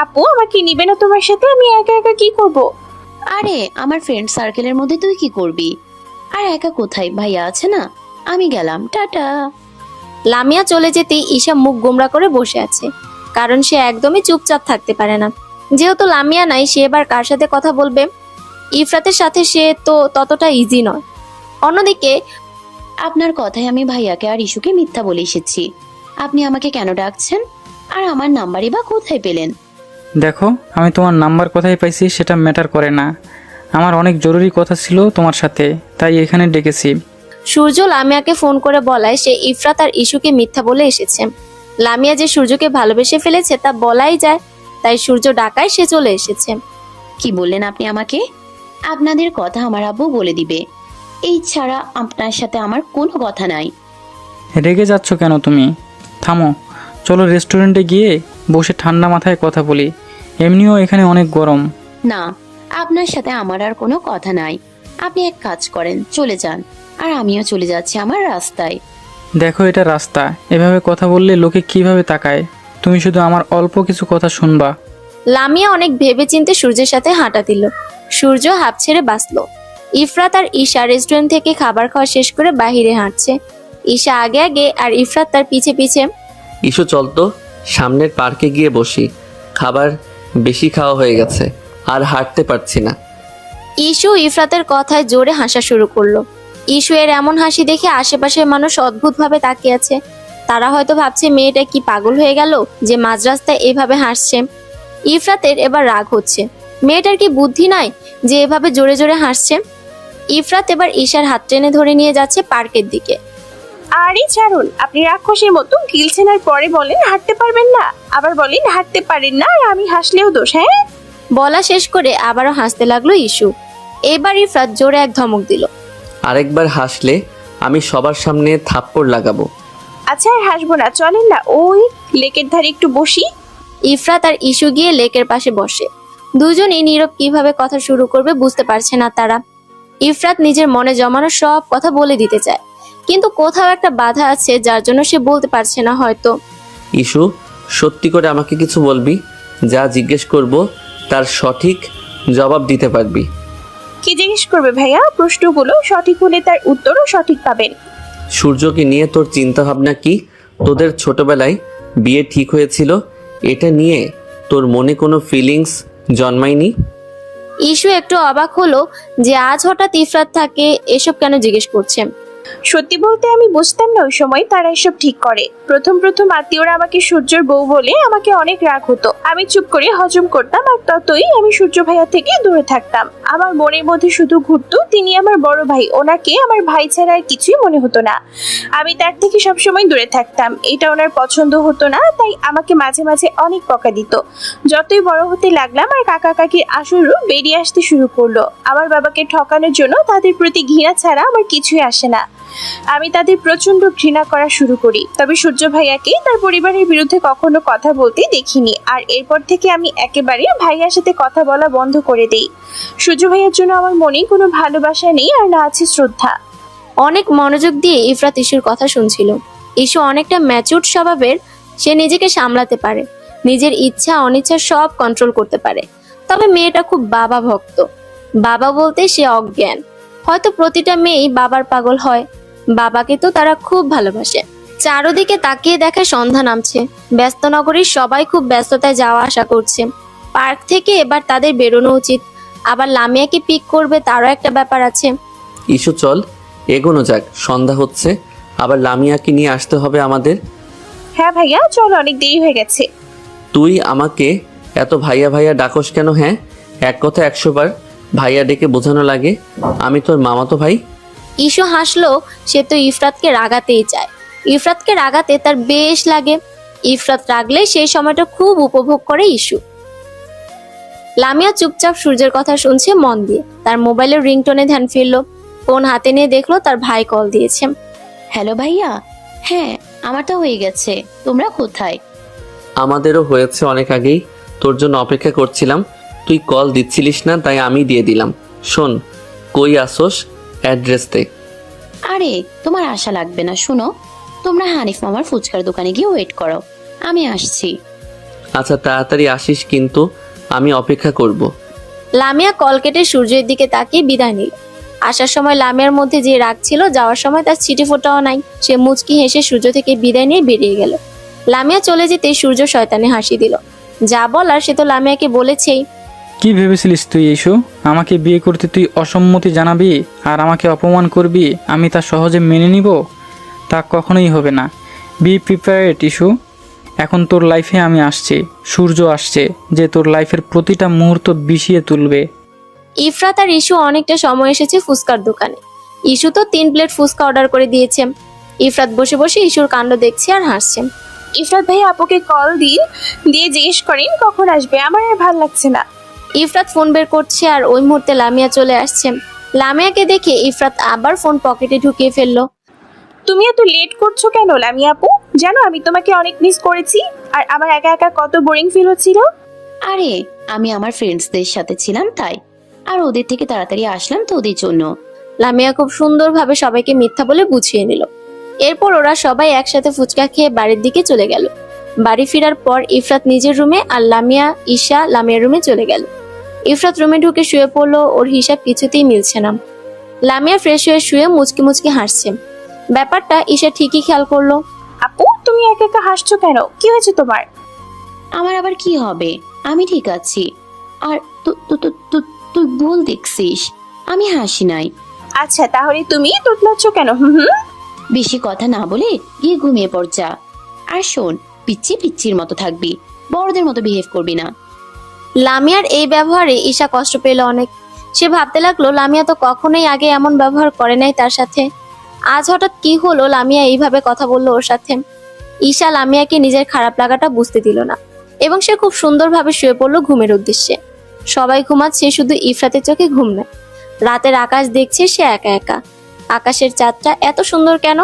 আপু আমাকে নিবে না তোমার সাথে? আমি একা একা কি করব? আরে আমার ফ্রেন্ড সার্কেলের মধ্যে তুই কি করবি? আর একা কোথায়, ভাইয়া আছে না, আমি গেলাম, টাটা। লামিয়া চলে যেতেই ঈশা মুখ গোমড়া করে বসে আছে, কারণ সে একদমই চুপচাপ থাকতে পারে না। যেহেতু লামিয়া নাই, সে এবার কার সাথে কথা বলবে? ইফরাতের সাথে সে তো ততটা ইজি নয়। অন্যদিকে আপনার কথায় আমি ভাইয়াকে আর ইস্যুকে মিথ্যা বলে এসেছি। আপনি আমাকে কেন ডাকছেন? আর আমার নাম্বারই বা কোথায় পেলেন? দেখো, আমি তোমার নাম্বার কোথায় পাইছি সেটা ম্যাটার করে না। আমার অনেক জরুরি কথা ছিল তোমার সাথে, তাই এখানে ডেকেছি। সূর্য লামিয়াকে ফোন করে বলায় সে ইফরাত আর ইস্যুকে মিথ্যা বলে এসেছে। লামিয়া যে সূর্যকে ভালোবেসে ফেলেছে তা বলাই যায়, তাই সূর্য ডাকায় সে চলে এসেছে। কি বললেন আপনি আমাকে? আপনাদের কথা আমার আব্বু বলে দিবে। এই ছাড়া আপনার সাথে আমার কোনো কথা নাই। রেগে যাচ্ছ কেন তুমি? থামো, চলো রেস্টুরেন্টে গিয়ে বসে ঠান্ডা মাথায় কথা বলি। এমনিও এখানে অনেক গরম। না, আপনার সাথে আমার আর কোনো কথা নাই। আপনি এক কাজ করেন, চলে যান, আর আমিও চলে যাচ্ছি আমার রাস্তায়। দেখো, এটা রাস্তা, এভাবে কথা বললে লোকে কিভাবে তাকায়? তুমি শুধু আমার অল্প কিছু কথা শুনবা। লামিয়া অনেক ভেবেচিন্তে সূর্যের সাথে হাঁটা দিল। সূর্য হাঁপ ছেড়ে বাঁচল। ইফরাত আর ঈশা রেস্টুরেন্ট থেকে খাবার খাওয়া শেষ করে বাইরে হাঁটছে। ঈশা আগে আগে আর ইফরাত তার পিছে পিছে। ইস্যু চল তো, সামনের পার্কে গিয়ে বসি। খাবার বেশি খাওয়া হয়ে গেছে, আর হাঁটতে পারছি না। ইস্যু ইফরাতের কথায় জোরে হাসা শুরু করলো। ইস্যু এর এমন হাসি দেখে আশেপাশের মানুষ অদ্ভুতভাবে তাকিয়ে আছে। তারা হয়তো ভাবছে মেয়েটা কি পাগল হয়ে গেল যে মাঝ রাস্তায় এভাবে হাসছে। ইফরাতের এবার রাগ হচ্ছে, মেয়েটার কি বুদ্ধি নাই যে এভাবে জোরে জোরে হাসছে। ইফরাত এবার ঈশার হাত টেনে ধরে নিয়ে যাচ্ছে পার্কের দিকে। আরে ছাড়ুন, আপনি রাক্ষসের মতো গিলছেন আর পরে বলেন হাঁটতে পারবেন না, আবার বলেন হাঁটতে পারেন না, আর আমি হাসলেও দোষ? হ্যাঁ, বলা শেষ করে আবারও হাসতে লাগলো ইস্যু। এবার ইফরাত জোরে এক ধমক দিল। আরেকবার হাসলে আমি সবার সামনে থাপ্পড় লাগাবো। আচ্ছা আর হাসবো না, চলেন না ওই লেকের ধারে একটু বসি। ইফরাত আর ইস্যু গিয়ে লেকের পাশে বসে। দুজনই নীরব, কিভাবে কথা শুরু করবে বুঝতে পারছে না তারা। ইফরাত নিজের মনে জমানো সব কথা বলে দিতে চায়, কিন্তু কোথাও একটা বাধা আছে যার জন্য সে বলতে পারছে না হয়তো। ইস্যু, সত্যি করে আমাকে কিছু বলবি? যা জিজ্ঞেস করব তার সঠিক জবাব দিতে পারবি। কি জিজ্ঞেস করবে ভাইয়া? প্রশ্নগুলো সঠিক হলে তার উত্তরও সঠিক পাবেন। সূর্যকে নিয়ে তোর চিন্তা ভাবনা কি? তোদের ছোটবেলায় বিয়ে ঠিক হয়েছিল, এটা নিয়ে তোর মনে কোনো ফিলিংস জন্মায়নি? ইস্যু একটু অবাক হলো যে আজ হঠাৎ ইফরাত তাকে এসব কেন জিজ্ঞেস করছে। সত্যি বলতে আমি বুঝতাম না ওই সময় তারা এসব ঠিক করে। প্রথম প্রথম আত্মীয়রা আমাকে সূর্যর বউ বলে আমাকে অনেক রাগ হতো। আমি চুপ করে হজম করতাম, আর ততই আমি সূর্য ভাইয়া থেকে দূরে থাকতাম। আমার মনের মধ্যে শুধু ঘুরতো তিনি আমার বড় ভাই, ওনাকে আমার ভাই ছাড়া আর কিছুই মনে হতো না। আমি তার থেকে সবসময় দূরে থাকতাম, এটা ওনার পছন্দ হতো না, তাই আমাকে মাঝে মাঝে অনেক বকা দিত। যতই বড় হতে লাগলাম আর কাকা কাকির আসল রূপ বেরিয়ে আসতে শুরু করলো। আমার বাবাকে ঠকানোর জন্য তাদের প্রতি ঘৃণা ছাড়া আমার কিছুই আসে না। আমি তাদের প্রচন্ড ঘৃণা করা শুরু করি। তবে সূর্য ভাইয়াকে তার পরিবারের বিরুদ্ধে কখনো কথা বলতে দেখিনি, আর এরপর থেকে আমি একেবারে ভাইয়ার সাথে কথা বলা বন্ধ করে দেই। সূর্য ভাইয়ার জন্য আমার মনে কোনো ভালোবাসা নেই, আর না আছে শ্রদ্ধা। অনেক মনোযোগ দিয়ে ইফরাত ইস্যুর কথা শুনছিল। ইস্যু অনেকটা ম্যাচিউরড স্বভাবের, সে নিজেকে সামলাতে পারে, নিজের ইচ্ছা অনিচ্ছা সব কন্ট্রোল করতে পারে। তবে মেয়েটা খুব বাবা ভক্ত। বাবা বলতে সে অজ্ঞান। হয়তো প্রতিটা মেয়েই বাবার পাগল হয়, বাবাকে তো তারা খুব ভালোবাসে। চারদিকে তাকিয়ে দেখে সন্ধ্যা নামছে। ব্যস্ত নগরীর সবাই খুব ব্যস্ততায় যাওয়া আসা করছে। পার্ক থেকে এবার তাদের বেরোনো উচিত। আবার লামিয়াকে পিক করবে তারও একটা ব্যাপার আছে। ইস্যু চল, এগোনো যাক, সন্ধ্যা হচ্ছে, আবার লামিয়াকে নিয়ে আসতে হবে আমাদের। হ্যাঁ ভাইয়া চল, অনেক দেরি হয়ে গেছে। তুই আমাকে এত ভাইয়া ভাইয়া ডাকস কেন? হ্যাঁ, এক কথা 100 বার ভাইয়া ডেকে বোঝানো লাগে আমি তোর মামাতো ভাই। ইস্যু হাসলো, সে তো ইফরাতকে রাগাতেই চায়। ইফরাতকে রাগাতে তার বেশ লাগে। ইফরাত রাগলে সেই সময়টা খুব উপভোগ করে ইস্যু। লামিয়া চুপচাপ সূর্যের কথা শুনছে মন দিয়ে। তার মোবাইলের রিংটোনে ধ্যান ফিরল। ফোন হাতে নিয়ে দেখলো তার ভাই কল দিয়েছে। হ্যালো ভাইয়া। হ্যাঁ, আমারটা হয়ে গেছে। তোমরা কোথায়? আমাদেরও হয়েছে অনেক আগেই, তোর জন্য অপেক্ষা করছিলাম। তুই কল দিচ্ছিলিস না, তাই আমি দিয়ে দিলাম। শোন, কই আসোস, অ্যাড্রেস দে। আরে তোমার আশা লাগবে না, শুনো, তোমরা হানিফ মামার ফুচকার দোকানে গিয়ে ওয়েট করো, আমি আসছি। আচ্ছা তাড়াতাড়ি আসিস, কিন্তু আমি অপেক্ষা করব। লামিয়া কল কেটে সূর্যের দিকে তাকিয়ে বিদায় নিল। আসার সময় লামিয়ার মধ্যে যে রাগ ছিল, যাওয়ার সময় তার ছিটে ফোটাও নাই। সে মুচকি হেসে সূর্য থেকে বিদায় নিয়ে বেরিয়ে গেল। লামিয়া চলে যেতে সূর্য শয়তানে হাসি দিল। যা বলার সে তো লামিয়াকে বলেছেই। কি ভেবেছিলিস তুই ইস্যু? আমাকে বিয়ে করতে তুই অসম্মতি জানাবি আর আমাকে অপমান করবি, আমি তা সহজে মেনে নিব? তা কখনোই হবে না। Be prepared issue. এখন তোর লাইফে আমি আসছি, সূর্য আসছে, যে তোর লাইফের প্রতিটা মুহূর্ত বিষিয়ে তুলবে। ইফরাত আর ইস্যু অনেকটা সময় এসেছে ফুচকার দোকানে। ইস্যু তো 3 প্লেট ফুচকা অর্ডার করে দিয়েছে। ইফরাত বসে বসে ইস্যুর কাণ্ড দেখছে আর হাসছে। ইফরাত ভাই আপুকে কল দিয়ে জিজ্ঞেস করেন কখন আসবে, আমার আর ভাল লাগছে না। ইফরাত ফোন বের করছে আর ওই মুহূর্তে লামিয়া চলে আসছে। লামিয়াকে দেখে ইফরাত আবার ফোন পকেটে ঢুকিয়ে ফেললো। তুমি এত লেট করছো কেন লামিয়া আপু? জানো আমি তোমাকে অনেক মিস করেছি, আর আমার একা একা কত বোরিং ফিল হচ্ছিল। আরে আমি আমার ফ্রেন্ডসদের সাথে ছিলাম তাই, আর ওদের থেকে তাড়াতাড়ি আসলাম তো ওদের জন্য। লামিয়া খুব সুন্দরভাবে সবাইকে মিথ্যা বলে বুঝিয়ে নিল। এরপর ওরা সবাই একসাথে ফুচকা খেয়ে বাড়ির দিকে চলে গেল। বাড়ি ফেরার পর ইফরাত নিজের রুমে আর ঈশা লামিয়ার রুমে চলে গেল। ইফরাত রুমে ঢুকে শুয়ে পড়লো। ওর হিসাব কিছুতেই মিলছে না। লামিয়া ফ্রেশ হয়ে শুয়ে মুচকি মুচকি হাসছে। ব্যাপারটা ঈশা ঠিকই খেয়াল করলো। আপু তুমি একা একা হাসছো কেন? কি হয়েছে তোমার? আমার আবার কি হবে, আমি ঠিক আছি। আর তুই ভুল দেখছিস, আমি হাসি নাই। আচ্ছা তাহলে তুমি তোতলাচ্ছ কেন? হুম। বেশি কথা না বলে গিয়ে ঘুমিয়ে পড় যা। আর শোন, পিচ্ছির মতো থাকবি, বড়দের মতো বিহেভ করবি না। লামিয়ার এই ব্যবহারে ঈশা কষ্ট পেল অনেক। সে ভাবতে লাগলো লামিয়া তো কখনোই আগে এমন ব্যবহার করে নাই তার সাথে। আজ হঠাৎ কি হলো লামিয়া এইভাবে কথা বললো ওর সাথে। ঈশা লামিয়াকে নিজের খারাপ লাগাটা বুঝতে দিল না এবং সে খুব সুন্দরভাবে শুয়ে পড়লো ঘুমের উদ্দেশ্যে। সবাই ঘুমাচ্ছে, শুধু ইফরাতের চোখে ঘুম নেই। রাতের আকাশ দেখছে সে একা একা। আকাশের চাঁদটা এত সুন্দর কেন?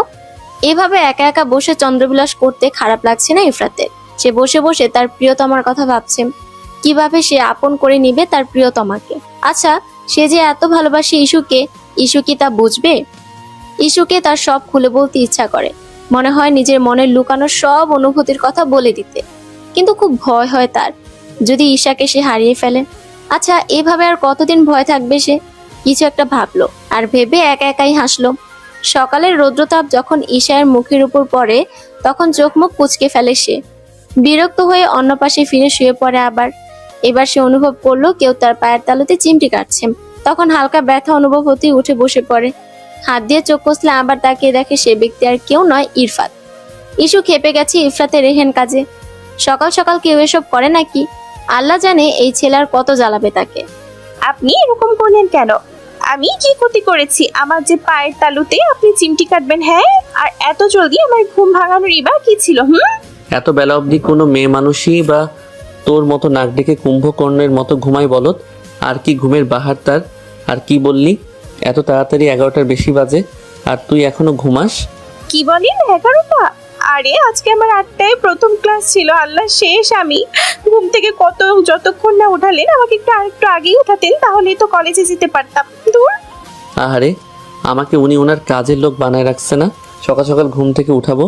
এভাবে একা একা বসে চন্দ্রবিলাস করতে খারাপ লাগছে না ইফরাতের। সে বসে বসে তার প্রিয়তমার কথা ভাবছে, কিভাবে সে আপন করে নিবে তার প্রিয়তমাকে। আচ্ছা, সে যে এত ভালোবাসে ইস্যুকে, ইস্যু কি তা বুঝবে? ইস্যুকে তার সব খুলে বলতে ইচ্ছা করে। মনে হয় নিজের মনের লুকানো সব অনুভূতির কথা বলে দিতে, কিন্তু খুব ভয় হয় তার, যদি ঈশাকে সে হারিয়ে ফেলে। আচ্ছা, এভাবে আর কতদিন ভয় থাকবে সে? কিছু একটা ভাবলো আর ভেবে একা একাই হাসলো। সকালের রৌদ্রতাপ যখন ঈশার মুখের উপর পড়ে তখন চোখ মুখ কুঁচকে ফেলে সে। বিরক্ত হয়ে অন্য পাশে ফিরে শুয়ে পড়ে আবার। এবার সে অনুভব করলো কেউ তার পায়ের তালুতে চিমটি কাটছে। তখন হালকা ব্যথা অনুভব হতেই উঠে বসে পড়ে। হাত দিয়ে চোখ কষলে আবার তাকিয়ে দেখে সে ব্যক্তি আর কেউ নয়, ইরফাত। ইস্যু খেপে গেছে ইফরাতের রেহেন কাজে। সকাল সকাল কেউ এসব করে নাকি? আল্লাহ জানে এই ছেলে আর কত জ্বালাবে তাকে। আপনি এরকম করলেন কেন? আমি কি ক্ষতি করেছি আমার যে পায়ের তালুতে আপনি চিমটি কাটবেন? হ্যাঁ, আর এত জলদি আমার ঘুম ভাঙানোর ইবা কি ছিল? এত বেলা অবধি কোনো মেয়ে মানুষই বা তোর মতো নাক ডেকে কুম্ভকর্ণের মতো ঘুমাই বলত? আর কি ঘুমের বাহার তার? আর কি বললি এত তাড়াতাড়ি 11টার বেশি বাজে আর তুই এখনো ঘুমাস? কি বলেন 11টা? আরে আজকে আমার 8টায় প্রথম ক্লাস ছিল। আল্লাহ শেষ, আমি ঘুম থেকে যতক্ষণ না উঠালেন, আমাকে আরেকটু আগেই উঠাতেন, তাহলেই তো কলেজে যেতে পারতাম। দূর। আহারে, আমাকে উনি ওনার কাজের লোক বানায় রাখছে না? সকাল সকাল ঘুম থেকে উঠাবো?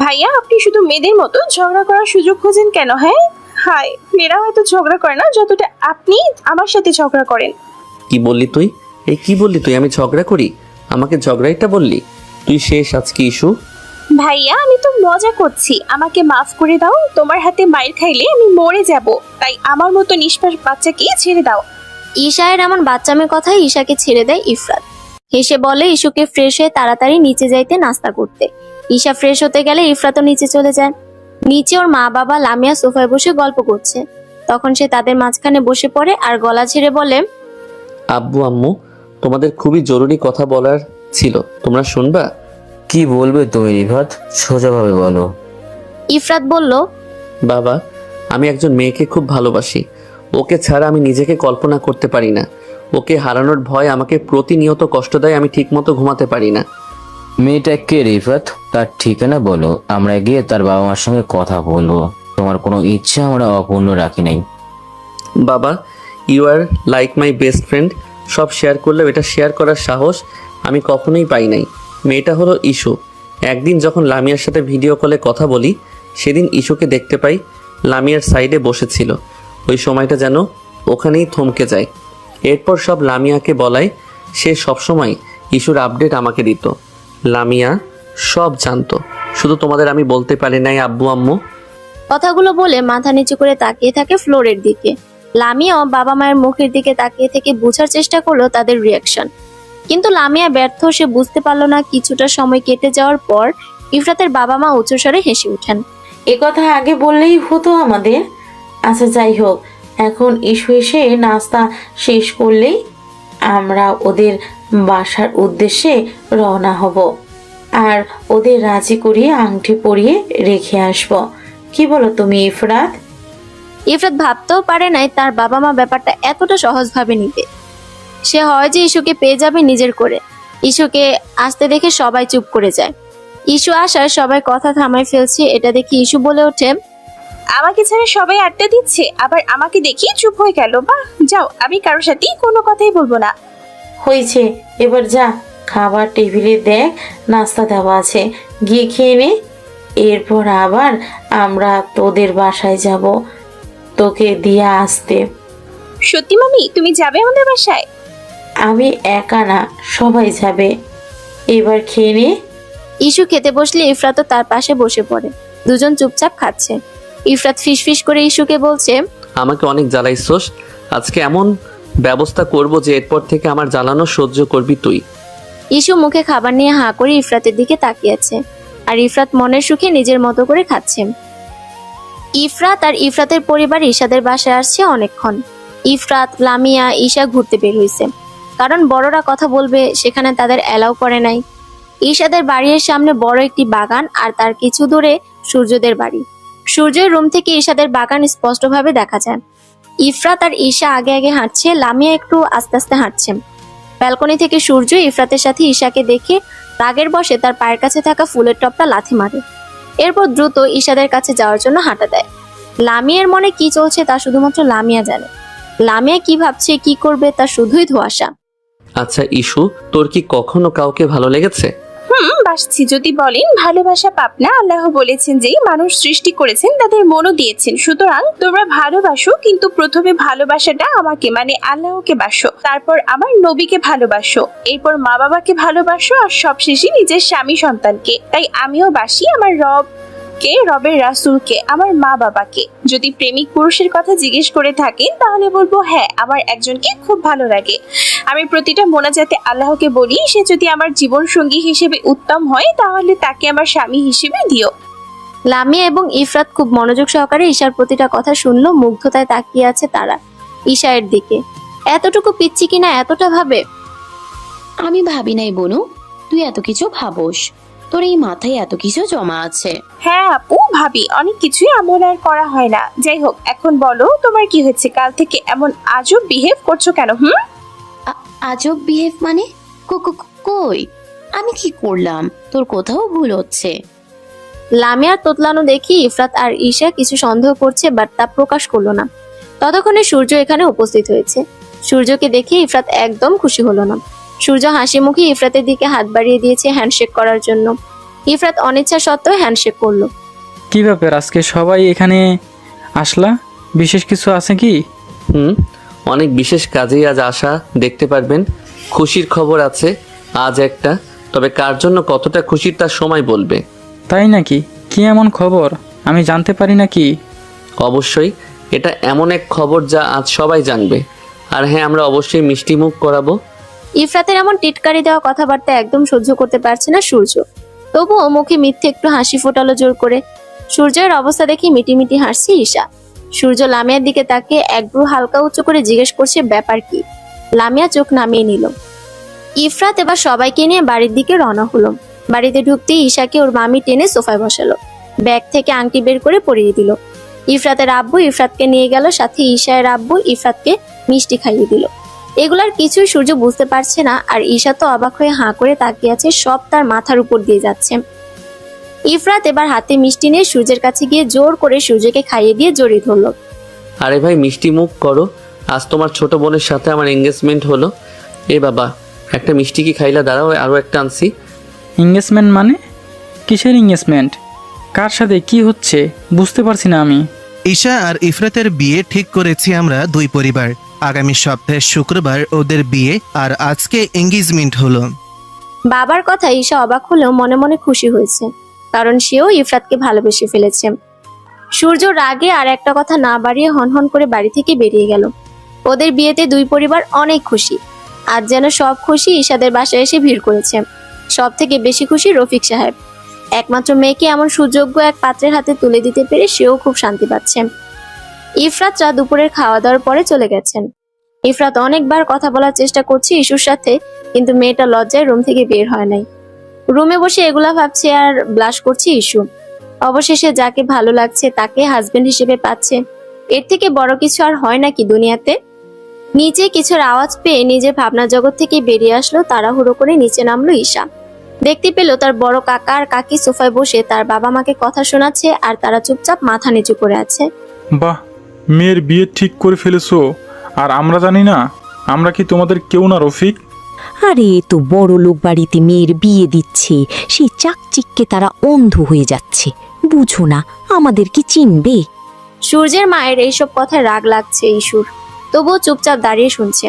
ভাইয়া আপনি শুধু মেয়েদের মতো ঝগড়া করার সুযোগ খোঁজেন কেন? হ্যাঁ, হায়, মেয়েরা হয়তো ঝগড়া করে না যতটা আপনি আমার সাথে ঝগড়া করেন। কি বললি তুই? কি বললি তুই? আমি ঝগড়া করি? আমাকে ঝগড়াইটা বললি? তুই শেষ আজকে ইস্যু। ভাইয়া আমি তো মজা করছি, আমাকে মাফ করে দাও। তোমার হাতে মাইর খাইলে আমি মরে যাব, তাই আমার মতো নিষ্পাপ বাচ্চাকে ছেড়ে দাও। ঈশায়ের এমন বাচ্চামের কথাই ঈশাকে ছেড়ে দেয় ইফরাত। হেসে বলে ইস্যুকে ফ্রেশ হয়ে তাড়াতাড়ি নিচে যাইতে নাস্তা করতে। ঈশা ফ্রেশ হতে গেলে ইফরাতও নিচে চলে যায়। নিচে ওর মা বাবা লামিয়া সোফায় বসে গল্প করছে। তখন সে তাদের মাঝখানে বসে পড়ে আর গলা ছেড়ে বলে, আব্বু আম্মু, তোমাদের খুবই জরুরি কথা বলার ছিল, তোমরা শুনবা? কি বলবে তুমি রিফাত? সোজাভাবে বলো। ইফরাত বলল, বাবা, আমি একজন মেয়েকে খুব ভালোবাসি। ওকে ছাড়া আমি নিজেকে কল্পনা করতে পারি না। ওকে হারানোর ভয় আমাকে প্রতিনিয়ত কষ্ট দেয়, আমি ঠিকমতো ঘুমাতে পারি না। মেয়েটা কে রিফাত? তার ঠিকানা বলো, আমরা গিয়ে তার বাবা মার সঙ্গে কথা বলবো। তোমার কোনো ইচ্ছা আমরা অপূর্ণ রাখি নাই। বাবা, you are like my best friend. সব শেয়ার করলেও এটা শেয়ার করার সাহস আমি কখনোই পাই নাই। মেয়েটা হলো ইস্যু। একদিন যখন লামিয়ার সাথে ভিডিও কলে কথা বলি, সেদিন ইস্যুকে দেখতে পাই। লামিয়ার সাইডে বসেছিল। ওই সময়টা যেন ওখানেই থমকে যায়। এরপর সব লামিয়াকে বলায় সে সবসময় ইস্যুর আপডেট আমাকে দিত। লামিয়া সব জানতো, শুধু তোমাদের আমি বলতে পারি নাই আব্বু আম্মু। কথাগুলো বলে মাথা নিচু করে তাকিয়ে থাকে ফ্লোরের দিকে। লামিয়াও বাবা মায়ের মুখের দিকে তাকিয়ে থেকে বোঝার চেষ্টা করলো তাদের রিয়াকশন, কিন্তু লামিয়া ব্যর্থ। সে বুঝতে পারলো না। কিছুটা সময় কেটে যাওয়ার পর ইফরাতের বাবা মা উচ্চস্বরে হেসে ওঠেন। এ কথা আগে বললেই হতো আমাদের। আচ্ছা যাই হোক, এখন ইস্যু এসে নাস্তা শেষ করলেই আমরা ওদের বাসার উদ্দেশ্যে রওনা হব, আর ওদের রাজি করিয়ে আংটি পরিয়ে রেখে আসব। কি বলো তুমি ইফরাত? ইফরাত ভাবতেও পারে নাই তার বাবা মা ব্যাপারটা এতটা সহজভাবে নিবে। সে হয় যে ইস্যুকে পেয়ে যাবে নিজের করে। ইস্যুকে আসতে দেখে সবাই চুপ করে যায়। ইস্যু আসার সবাই কথা থামায় ফেলছে, এটা দেখে ইস্যু বলে ওঠে, আমাকে ছাড়া সবাই আড্ডা দিচ্ছে, আবার আমাকে দেখি চুপ হয়ে গেল। বাহ, যাও, আমি কারোর সাথেই কোনো কথাই বলবো না। হয়েছে, এবার যা, খাবার টেবিলে দেখ নাস্তা দেওয়া আছে, গিয়ে খেয়ে নে। এরপর আবার আমরা তোদের বাসায় যাব তোকে দিয়ে আসতে। সত্যি মামি, তুমি যাবে আমাদের বাসায়? আমি একা না, সবাই যাবে। এবার খেয়ে নে। ইস্যু খেতে বসলে ইফরাতও তার পাশে বসে পড়ে। দুজন চুপচাপ খাচ্ছে। ইফরাত ফিসফিস করে ইস্যুকে বলছে, আমাকে অনেক জ্বালাইছোস, আজকে এমন ব্যবস্থা করব যে এরপর থেকে আমার জ্বালানো সহ্য করবি তুই। ইস্যু মুখে খাবার নিয়ে হাঁ করে ইফরাতের দিকে তাকিয়ে আছে, আর ইফরাত মনের সুখে নিজের মতো করে খাচ্ছে। ইফরাত আর ইফরাতের পরিবার ঈশাদের বাসায় আসছে অনেকক্ষণ। ইফরাত, লামিয়া, ঈশা ঘুরতে বের হয়েছে, কারণ বড়রা কথা বলবে সেখানে তাদের অ্যালাউ করে নাই। ঈশাদের বাড়ির সামনে বড় একটি বাগান, আর তার কিছু দূরে সূর্যদের বাড়ি। সূর্যের রুম থেকে ঈশাদের বাগান স্পষ্টভাবে দেখা যায়। ইফরাত আর ঈশা আগে আগে হাঁটছে, লামিয়া একটু আস্তে আস্তে হাঁটছে। ব্যালকনি থেকে সূর্য ইফরাতের সাথে ঈশাকে দেখে রাগের বশে তার পায়ের কাছে থাকা ফুলের টপটা লাথি মারে। এরপর দ্রুত ঈশাদের কাছে যাওয়ার জন্য হাঁটা দেয়। লামিয়ার মনে কি চলছে তা শুধুমাত্র লামিয়া জানে। লামিয়া কি ভাবছে, কি করবে, তা শুধুই ধোঁয়াশা। আচ্ছা ইস্যু, তোর কি কখনো কাউকে ভালো লেগেছে? বাসছি যদি বলেন, ভালোবাসা পাপনা। আল্লাহ বলেছেন যে মানুষ সৃষ্টি করেছেন তাদের মনও দিয়েছেন, সুতরাং তোমরা ভালোবাসো, কিন্তু প্রথমে ভালোবাসাটা আমাকে মানে আল্লাহকে বাসো, তারপর আমার নবীকে ভালোবাসো, এরপর মা বাবাকে ভালোবাসো, আর সবশেষে নিজের স্বামী সন্তানকে। তাই আমিও বাসি আমার রবকে, রবের রাসূলকে, আমার মা বাবাকে। যদি প্রেমিক পুরুষের কথা জিজ্ঞেস করে থাকেন তাহলে বলবো হ্যাঁ, আমার একজনকে খুব ভালো লাগে। আমি প্রতিটা মোনাজাতে আল্লাহকে বলি, সে যদি আমার জীবন সঙ্গী হিসেবে উত্তম হয় তাহলে তাকে আমার স্বামী হিসেবে দিও। লামিয়া এবং ইফরাত খুব মনোযোগ সহকারে ঈশার প্রতিটা কথা শুনলো। মুগ্ধতায় তাকিয়ে আছে তারা ঈশায়ের দিকে। এতটুকু পিচ্ছি কিনা এতটা ভাবে। আমি ভাবি নাই বনু, তুই এত কিছু ভাবোস, তোর এই মাথায় এত কিছু জমা আছে। হ্যাঁ আপু, ভাবি অনেক কিছুই আমার আর করা হয় না। যাই হোক, এখন বলো তোমার কি হয়েছে? কাল থেকে এমন আজব বিহেভ করছো কেন? আজব বিহেভ মানে? কই আমি কি করলাম? তোর কোথাও ভুল হচ্ছে। লামিয়ার তোতলানো দেখি ইফরাত আর ঈশা কিছু সন্দেহ করছে, বাট তা প্রকাশ করলো না। ততক্ষণে সূর্য এখানে উপস্থিত হয়েছে। সূর্যকে দেখে ইফরাত একদম খুশি হলো না। সূর্য হাসি মুখে ইফরাতের দিকে হাত বাড়িয়ে দিয়েছে হ্যান্ডশেক করার জন্য। ইফরাত অনিচ্ছা সত্ত্বেও হ্যান্ডশেক করলো। কি ব্যাপার, আজকে সবাই এখানে আসলা? বিশেষ কিছু আছে কি? অনেক বিশেষ কাজেই আজ আসা, দেখতে পারবেন। খুশির খবর আছে আজ একটা, তবে কার জন্য কতটা খুশির তার সময় বলবে। তাই নাকি? কি এমন খবর আমি জানতে পারি নাকি? অবশ্যই, এটা এমন এক খবর যা আজ সবাই জানবে। আর হ্যাঁ, আমরা অবশ্যই মিষ্টি মুখ করাবো। ইফরাতের এমন টিটকারি দেওয়া কথাবার্তা একদম সহ্য করতে পারছে না সূর্য। তবুও মুখে মিথ্যে একটু হাসি ফোটালো জোর করে। সূর্যের অবস্থা দেখে মিটিমিটি হাসছে ঈশা। সূর্য লামিয়ার দিকে তাকিয়ে একব্রু হালকা উঁচু করে জিজ্ঞেস করছে ব্যাপার কি। লামিয়া চোখ নামিয়ে নিল। ইফরাত এবার সবাইকে নিয়ে বাড়ির দিকে রওনা হলো। বাড়িতে ঢুকতেই ঈশাকে ওর মামি টেনে সোফায় বসালো। ব্যাগ থেকে আংটি বের করে পরিয়ে দিল। ইফরাতের আব্বু ইফরাতকে নিয়ে গেল, সাথে ঈশায়ের আব্বু ইফরাতকে মিষ্টি খাইয়ে দিল। এগুলার কিছুই সূর্য বুঝতে পারছে না, আর ঈশা তো অবাক হয়ে হাঁ করে তাকিয়ে আছে। সব তার মাথার উপর দিয়ে যাচ্ছে। ইফরাত এবার হাতে মিষ্টি নিয়ে সূর্যের কাছে গিয়ে জোর করে সূর্যকে খাইয়ে দিয়ে জড়িয়ে ধরল। আরে ভাই, মিষ্টি মুখ করো, আজ তোমার ছোট বোনের সাথে আমার এঙ্গেজমেন্ট হলো। এ বাবা, একটা মিষ্টি কি খাইলা? দাঁড়াও, আরো একটা আনছি। এঙ্গেজমেন্ট মানে? কিসের এঙ্গেজমেন্ট? কার সাথে কি হচ্ছে বুঝতে পারছি না আমি। ঈশা আর ইফরাতের বিয়ে ঠিক করেছি আমরা দুই পরিবার। আগামী সপ্তাহে শুক্রবার ওদের বিয়ে, আর আজকে এঙ্গেজমেন্ট হলো। বাবার কথা ঈশা অবাক হলেও মনে মনে খুশি হয়েছে, কারণ সেও ইফরাতকে ভালোবেসে ফেলেছে। সূর্য রাগে আর একটা কথা না বাড়িয়ে হনহন করে বাড়ি থেকে বেরিয়ে গেল। ওদের বিয়েতে দুই পরিবার অনেক খুশি। আজ যেন সব খুশি ঈশাদের বাসায় এসে ভিড় করেছে। সব থেকে বেশি খুশি রফিক সাহেব। একমাত্র মেয়েকে এমন সুযোগ্য এক পাত্রের হাতে তুলে দিতে পেরে সেও খুব শান্তি পাচ্ছে। ইফরাতরা দুপুরের খাওয়া দাওয়ার পরে চলে গেছেন। ইফরাত অনেকবার কথা বলার চেষ্টা করছে ইস্যুর সাথে, কিন্তু মেয়েটা লজ্জায় রুম থেকে বের হয় নাই। রুমে বসে এগুলা ভাবছে আর ব্লাশ করছে ইস্যু। অবশেষে যাকে ভালো লাগছে তাকে হাজবেন্ড হিসেবে পাচ্ছে, এর থেকে বড় কিছু আর হয় নাকি দুনিয়াতে। নিচে কিছুর আওয়াজ পেয়ে নিজের ভাবনা জগৎ থেকে বেরিয়ে আসলো। তাড়াহুড়ো করে নিচে নামলো ঈশা। দেখতে পেল তার বড় কাকা আর কাকি সোফায় বসে তার বাবা মাকে কথা শোনাচ্ছে, আর তারা চুপচাপ মাথা নিচু করে আছে। বাহ, মেয়ের বিয়ে ঠিক করে ফেলেছো, আর আমরা জানি না? আমরা কি তোমাদের কেউ না রফিক? আরে তো বড় লোক বাড়িতে মেয়ের বিয়ে দিচ্ছে, সেই চাকচিক্যে তারা অন্ধ হয়ে যাচ্ছে। বুঝো না আমাদের কি চিনবে? সূর্যের মায়ের এইসব কথায় রাগ লাগছে ইস্যুর, তবুও চুপচাপ দাঁড়িয়ে শুনছে।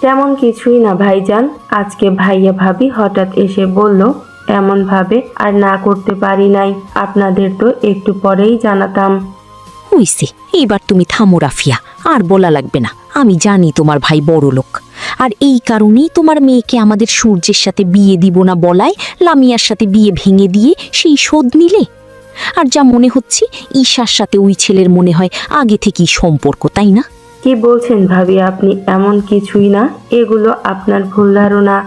তেমন কিছুই না ভাইজান, আজকে ভাইয়া ভাবি হঠাৎ এসে বলল এমন ভাবে আর না করতে পারি নাই, আপনাদের তো একটু পরেই জানাতাম। হইছে, এইবার তুমি থামো রাফিয়া, আর বলা লাগবে না। আমি জানি তোমার ভাই বড় লোক, আর এই কারণেই তোমার মেয়েকে আমাদের সূর্যের সাথে বিয়ে দিব না বলায় লামিয়ার সাথে বিয়ে ভেঙে দিয়ে সেই শোধ নিলে। আর যা মনে হচ্ছে ঈশার সাথে ওই ছেলের মনে হয় আগে থেকেই সম্পর্ক, তাই না? কি বলছেন ভাবি আপনি? এমন কিছুই না, এগুলো আপনার ভুল ধারণা।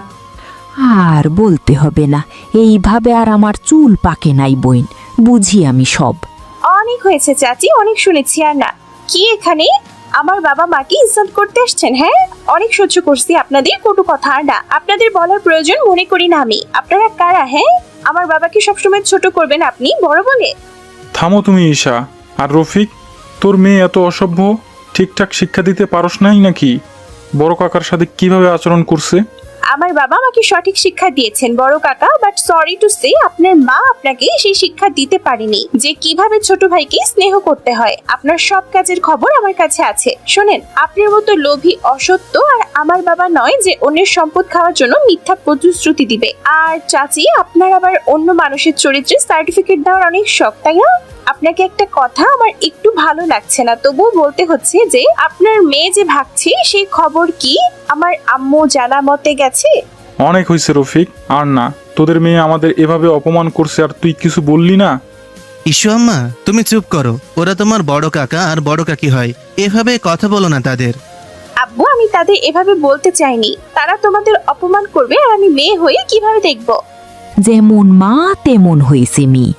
আর বলতে হবে না, এইভাবে আর আমার চুল পাকে নাই বইন, বুঝি আমি সব। অনেক হয়েছে চাচি, অনেক শুনেছি আর না। কি এখানে আমার বাবা মাকে ইজ্জত করতে আসছেন? হ্যাঁ, অনেক সহ্য করছি আপনাদের কটু কথা, আর না আপনাদের বলার প্রয়োজন মনে করি না আমি। আপনারা কারা? হ্যাঁ, আমার বাবাকে সবসময় ছোট করবেন আপনি বড় বলে? থামো তুমি ঈশা। আর রফিক, তোর মেয়ে এত অসভ্য, ঠিকঠাক শিক্ষা দিতে পারস নাই নাকি? বড় কাকার সাথে কিভাবে আচরণ করছে? আমার বাবা আমাকে সঠিক শিক্ষা দিয়েছেন বড় কাকা, বাট সরি টু সে আপনার মা আপনাকে সেই শিক্ষা দিতে পারেনি যে কিভাবে ছোট ভাইকে স্নেহ করতে হয়। আপনার সব কাজের খবর আমার কাছে আছে। শোনেন, আপনার মতো লোভী অসত্য আর আমার বাবা নয় যে অন্যের সম্পদ খাওয়ার জন্য মিথ্যা প্রতিশ্রুতি দিবে। আর চাচি, আপনার আবার অন্য মানুষের চরিত্রে সার্টিফিকেট দেওয়ার অনেক শখ, তাই না? আপনাকে একটা কথা আমার একটু ভালো লাগছে না, তবুও বলতে হচ্ছে যে আপনার মেয়ে যে ভাগছে সেই খবর কি আমার আম্মু জানা মতে গেছে? অনেক হয়েছে রফিক, আর না। তোদের মেয়ে আমাদের এভাবে অপমান করছে আর তুই কিছু বললি না? ঈশু আম্মা, তুমি চুপ করো। ওরা তোমার বড় কাকা আর বড় কাকি হয়, এভাবে কথা বলো না তাদের। আব্বু, আমি তাদের এভাবে বলতে চাইনি। তারা তোমাদের অপমান করবে আর আমি মেয়ে হয়ে কিভাবে দেখবো? যেমন মা তেমন হয়েছে মেয়ে,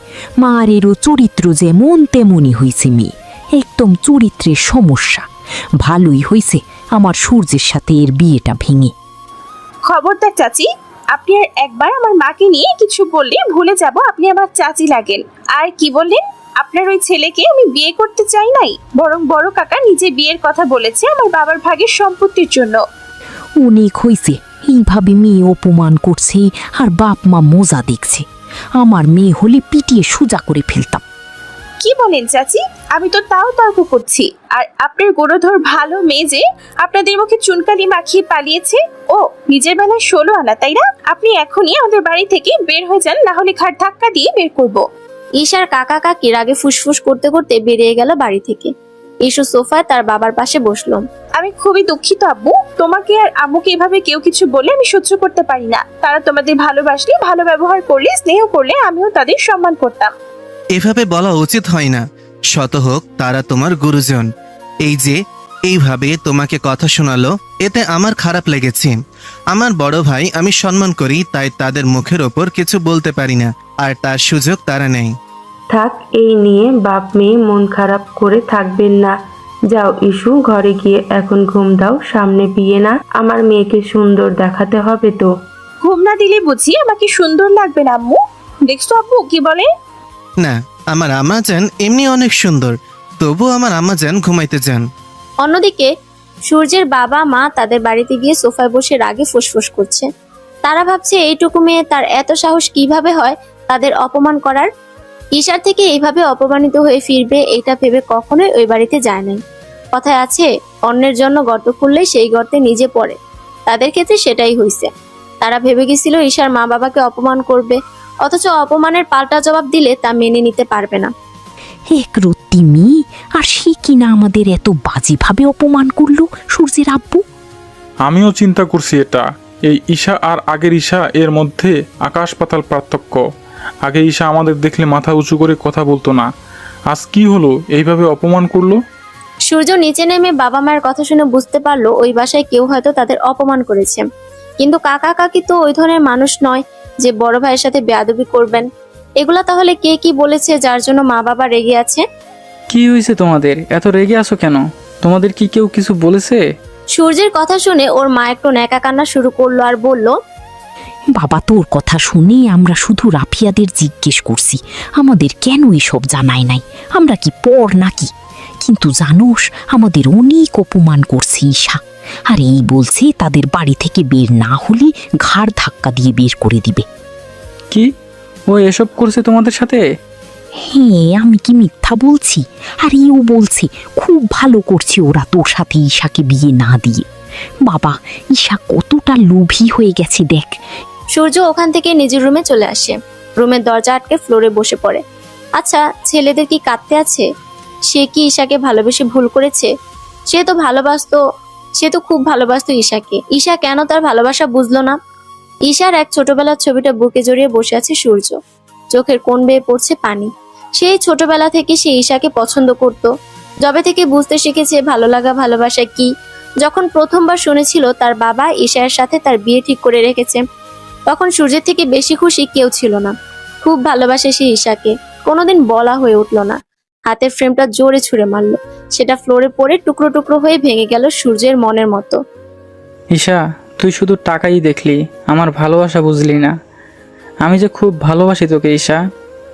মারেরও চরিত্র যেমন তেমনই হয়েছে মেয়ে। একদম চরিত্রের সমস্যা। ভালোই হয়েছে আমার সূর্যের সাথে এর বিয়েটা ভেঙে। খবরদার চাচি, আপনি আর একবার আমার মাকে নিয়ে কিছু বললে ভুলে যাব আপনি আমার চাচি লাগেন। আর কি বললেন? আপনার ওই ছেলেকে আমি বিয়ে করতে চাই নাই, বরং বড় কাকা নিজে বিয়ের কথা বলেছে আমার বাবার ভাগের সম্পত্তির জন্য। অনেক হয়েছে, এইভাবে মেয়ে অপমান করছে আর বাপ মা মজা দেখছে। আমার মেয়ে হলে পিটিয়ে সোজা করে ফেলতাম। কি বলেন চাচি? আমি তো তাও তর্ক করছি। আর আপনার গুণধর ভালো মেয়ে যে আপনাদের মুখে চুনকালি মাখিয়ে পালিয়েছে, ও নিজের বেলায় 16 আনা, তাই না? আপনি এখনই আমাদের বাড়ি থেকে বের হয়ে যান, না হলে ঘাট ধাক্কা দিয়ে বের করব। ঈশার কাকা কাকির আগে ফুসফুস করতে করতে বেরিয়ে গেল বাড়ি থেকে। ঈশু সোফায় তার বাবার পাশে বসলো। আমি খুবই দুঃখিত আব্বু, তোমাকে আর আম্মুকে এভাবে কেউ কিছু বলে আমি সহ্য করতে পারি না। তারা তোমাদের ভালোবাসলে, ভালো ব্যবহার করলে, স্নেহ করলে আমিও তাদের সম্মান করতাম। এভাবে বলা উচিত হয় না। শত হোক তারা তোমার গুরুজন। এই যে এইভাবে তোমাকে কথা শোনালো, এতে আমার খারাপ লেগেছে। আমার বড় ভাই আমি সম্মান করি, তাই তাদের মুখের ওপর কিছু বলতে পারি না, আর তার সুযোগ তারা নেই। থাক, এই নিয়ে বাপ মেয়ে মন খারাপ করে থাকবেন না। যাও ইস্যু, ঘরে গিয়ে এখন ঘুম দাও, সামনে বিয়ে না, আমার মেয়েকে সুন্দর দেখাতে হবে তো। ঘুম না দিলে বুঝি আমাকে সুন্দর লাগবে না আম্মু? দেখছো আব্বু কি বলে? না, আমার আম্মাজান এমনি অনেক সুন্দর, তবু আমার আম্মাজান ঘুমাইতে যান। অন্যদিকে সূর্যের বাবা মা তাদের বাড়িতে গিয়ে সোফায় বসে রাগে ফুসফুস করছে। তারা ভাবছে এইটুকু মেয়ে, তার এত সাহস কিভাবে হয় তাদের অপমান করার। ঈশার থেকে এইভাবে অপমানিত হয়ে ফিরবে এটা ভেবে কখনোই ওই বাড়িতে যায় নাই। কথায় আছে, অন্যের জন্য গর্ত খুললেই সেই গর্তে নিজে পড়ে। তাদের ক্ষেত্রে সেটাই হয়েছে। তারা ভেবে গেছিল ঈশার মা বাবাকে অপমান করবে, অথচ অপমানের পাল্টা জবাব দিলে তা মেনে নিতে পারবে না। এক রত্তি মেয়ে, আর সে কিনা আমাদের এত বাজেভাবে অপমান করলো সূর্যের আব্বু। আমিও চিন্তা করছি এটা। এই ঈশা আর আগের ঈশা এর মধ্যে আকাশ পাতাল পার্থক্য। আগে ঈশা আমাদের দেখলে মাথা উঁচু করে কথা বলতো না, আজ কি হলো এইভাবে অপমান করলো? সূর্য নিচে নেমে বাবা মায়ের কথা শুনে বুঝতে পারলো ওই বাসায় কেউ হয়তো তাদের অপমান করেছে। কিন্তু কাকা কাকি তো ওই ধরনের মানুষ নয় যে বড় ভাইয়ের সাথে বেয়াদবি করবেন। এগুলা তাহলে কে কি বলেছে যার জন্য মা বাবা রেগে আছে? কি হয়েছে তোমাদের? এত রেগে আছো কেন? তোমাদের কি কেউ কিছু বলেছে? সূর্যের কথা শুনে ওর মা একটু ন্যাকা কান্না শুরু করলো আর বলল, বাবা, তোর কথা শুনে আমরা শুধু রাফিয়াদের জিজ্ঞেস করছি, আমাদের কেন এসব জানায় নাই, আমরা কি পর নাকি? কিন্তু জানোস, আমাদের অনেক অপমান করছে ঈশা, আর এই বলছে তাদের বাড়ি থেকে বের না হলে ঘাড় ধাক্কা দিয়ে বের করে দিবে। কি ও এসব করছে তোমাদের সাথে? হ্যাঁ, আমি কি মিথ্যা বলছি? আর এও বলছে খুব ভালো করছে ওরা তোর সাথে ঈশাকে বিয়ে না দিয়ে। বাবা, ঈশা কতটা লোভী হয়ে গেছে দেখ। সূর্য ওখান থেকে নিজের রুমে চলে আসে। রুমের দরজা আটকে ফ্লোরে বসে পড়ে। আচ্ছা, ছেলেদের কি কাঁদতে আছে? সে কি ঈশাকে ভালোবেসে ভুল করেছে? সে তো খুব ভালোবাসতো ঈশাকে। ঈশা কেন তার ভালোবাসা বুঝলো না? ঈশার এক ছোটবেলার ছবিটা বুকে জড়িয়ে বসে আছে সূর্য। চোখের কোণ বেয়ে পড়ছে পানি। সেই ছোটবেলা থেকে সে ঈশাকে পছন্দ করত। যবে থেকে বুঝতে শিখেছে ভালো লাগা ভালোবাসা কি, যখন প্রথমবার শুনেছিল তার বাবা ঈশার সাথে তার বিয়ে ঠিক করে রেখেছে, তখন সূর্যের থেকে বেশি খুশি কেউ ছিল না। খুব ভালোবাসে সে ঈশাকে, কোনোদিন বলা হয়ে উঠল না। হাতের ফ্রেমটা জোরে ছুঁড়ে মারলো, সেটা ফ্লোরে পড়ে টুকরো টুকরো হয়ে ভেঙে গেল সূর্যের মনের মতো। ঈশা, তুই শুধু টাকাই দেখলি, আমার ভালোবাসা বুঝলি না। আমি যে খুব ভালোবাসি তোকে ঈশা।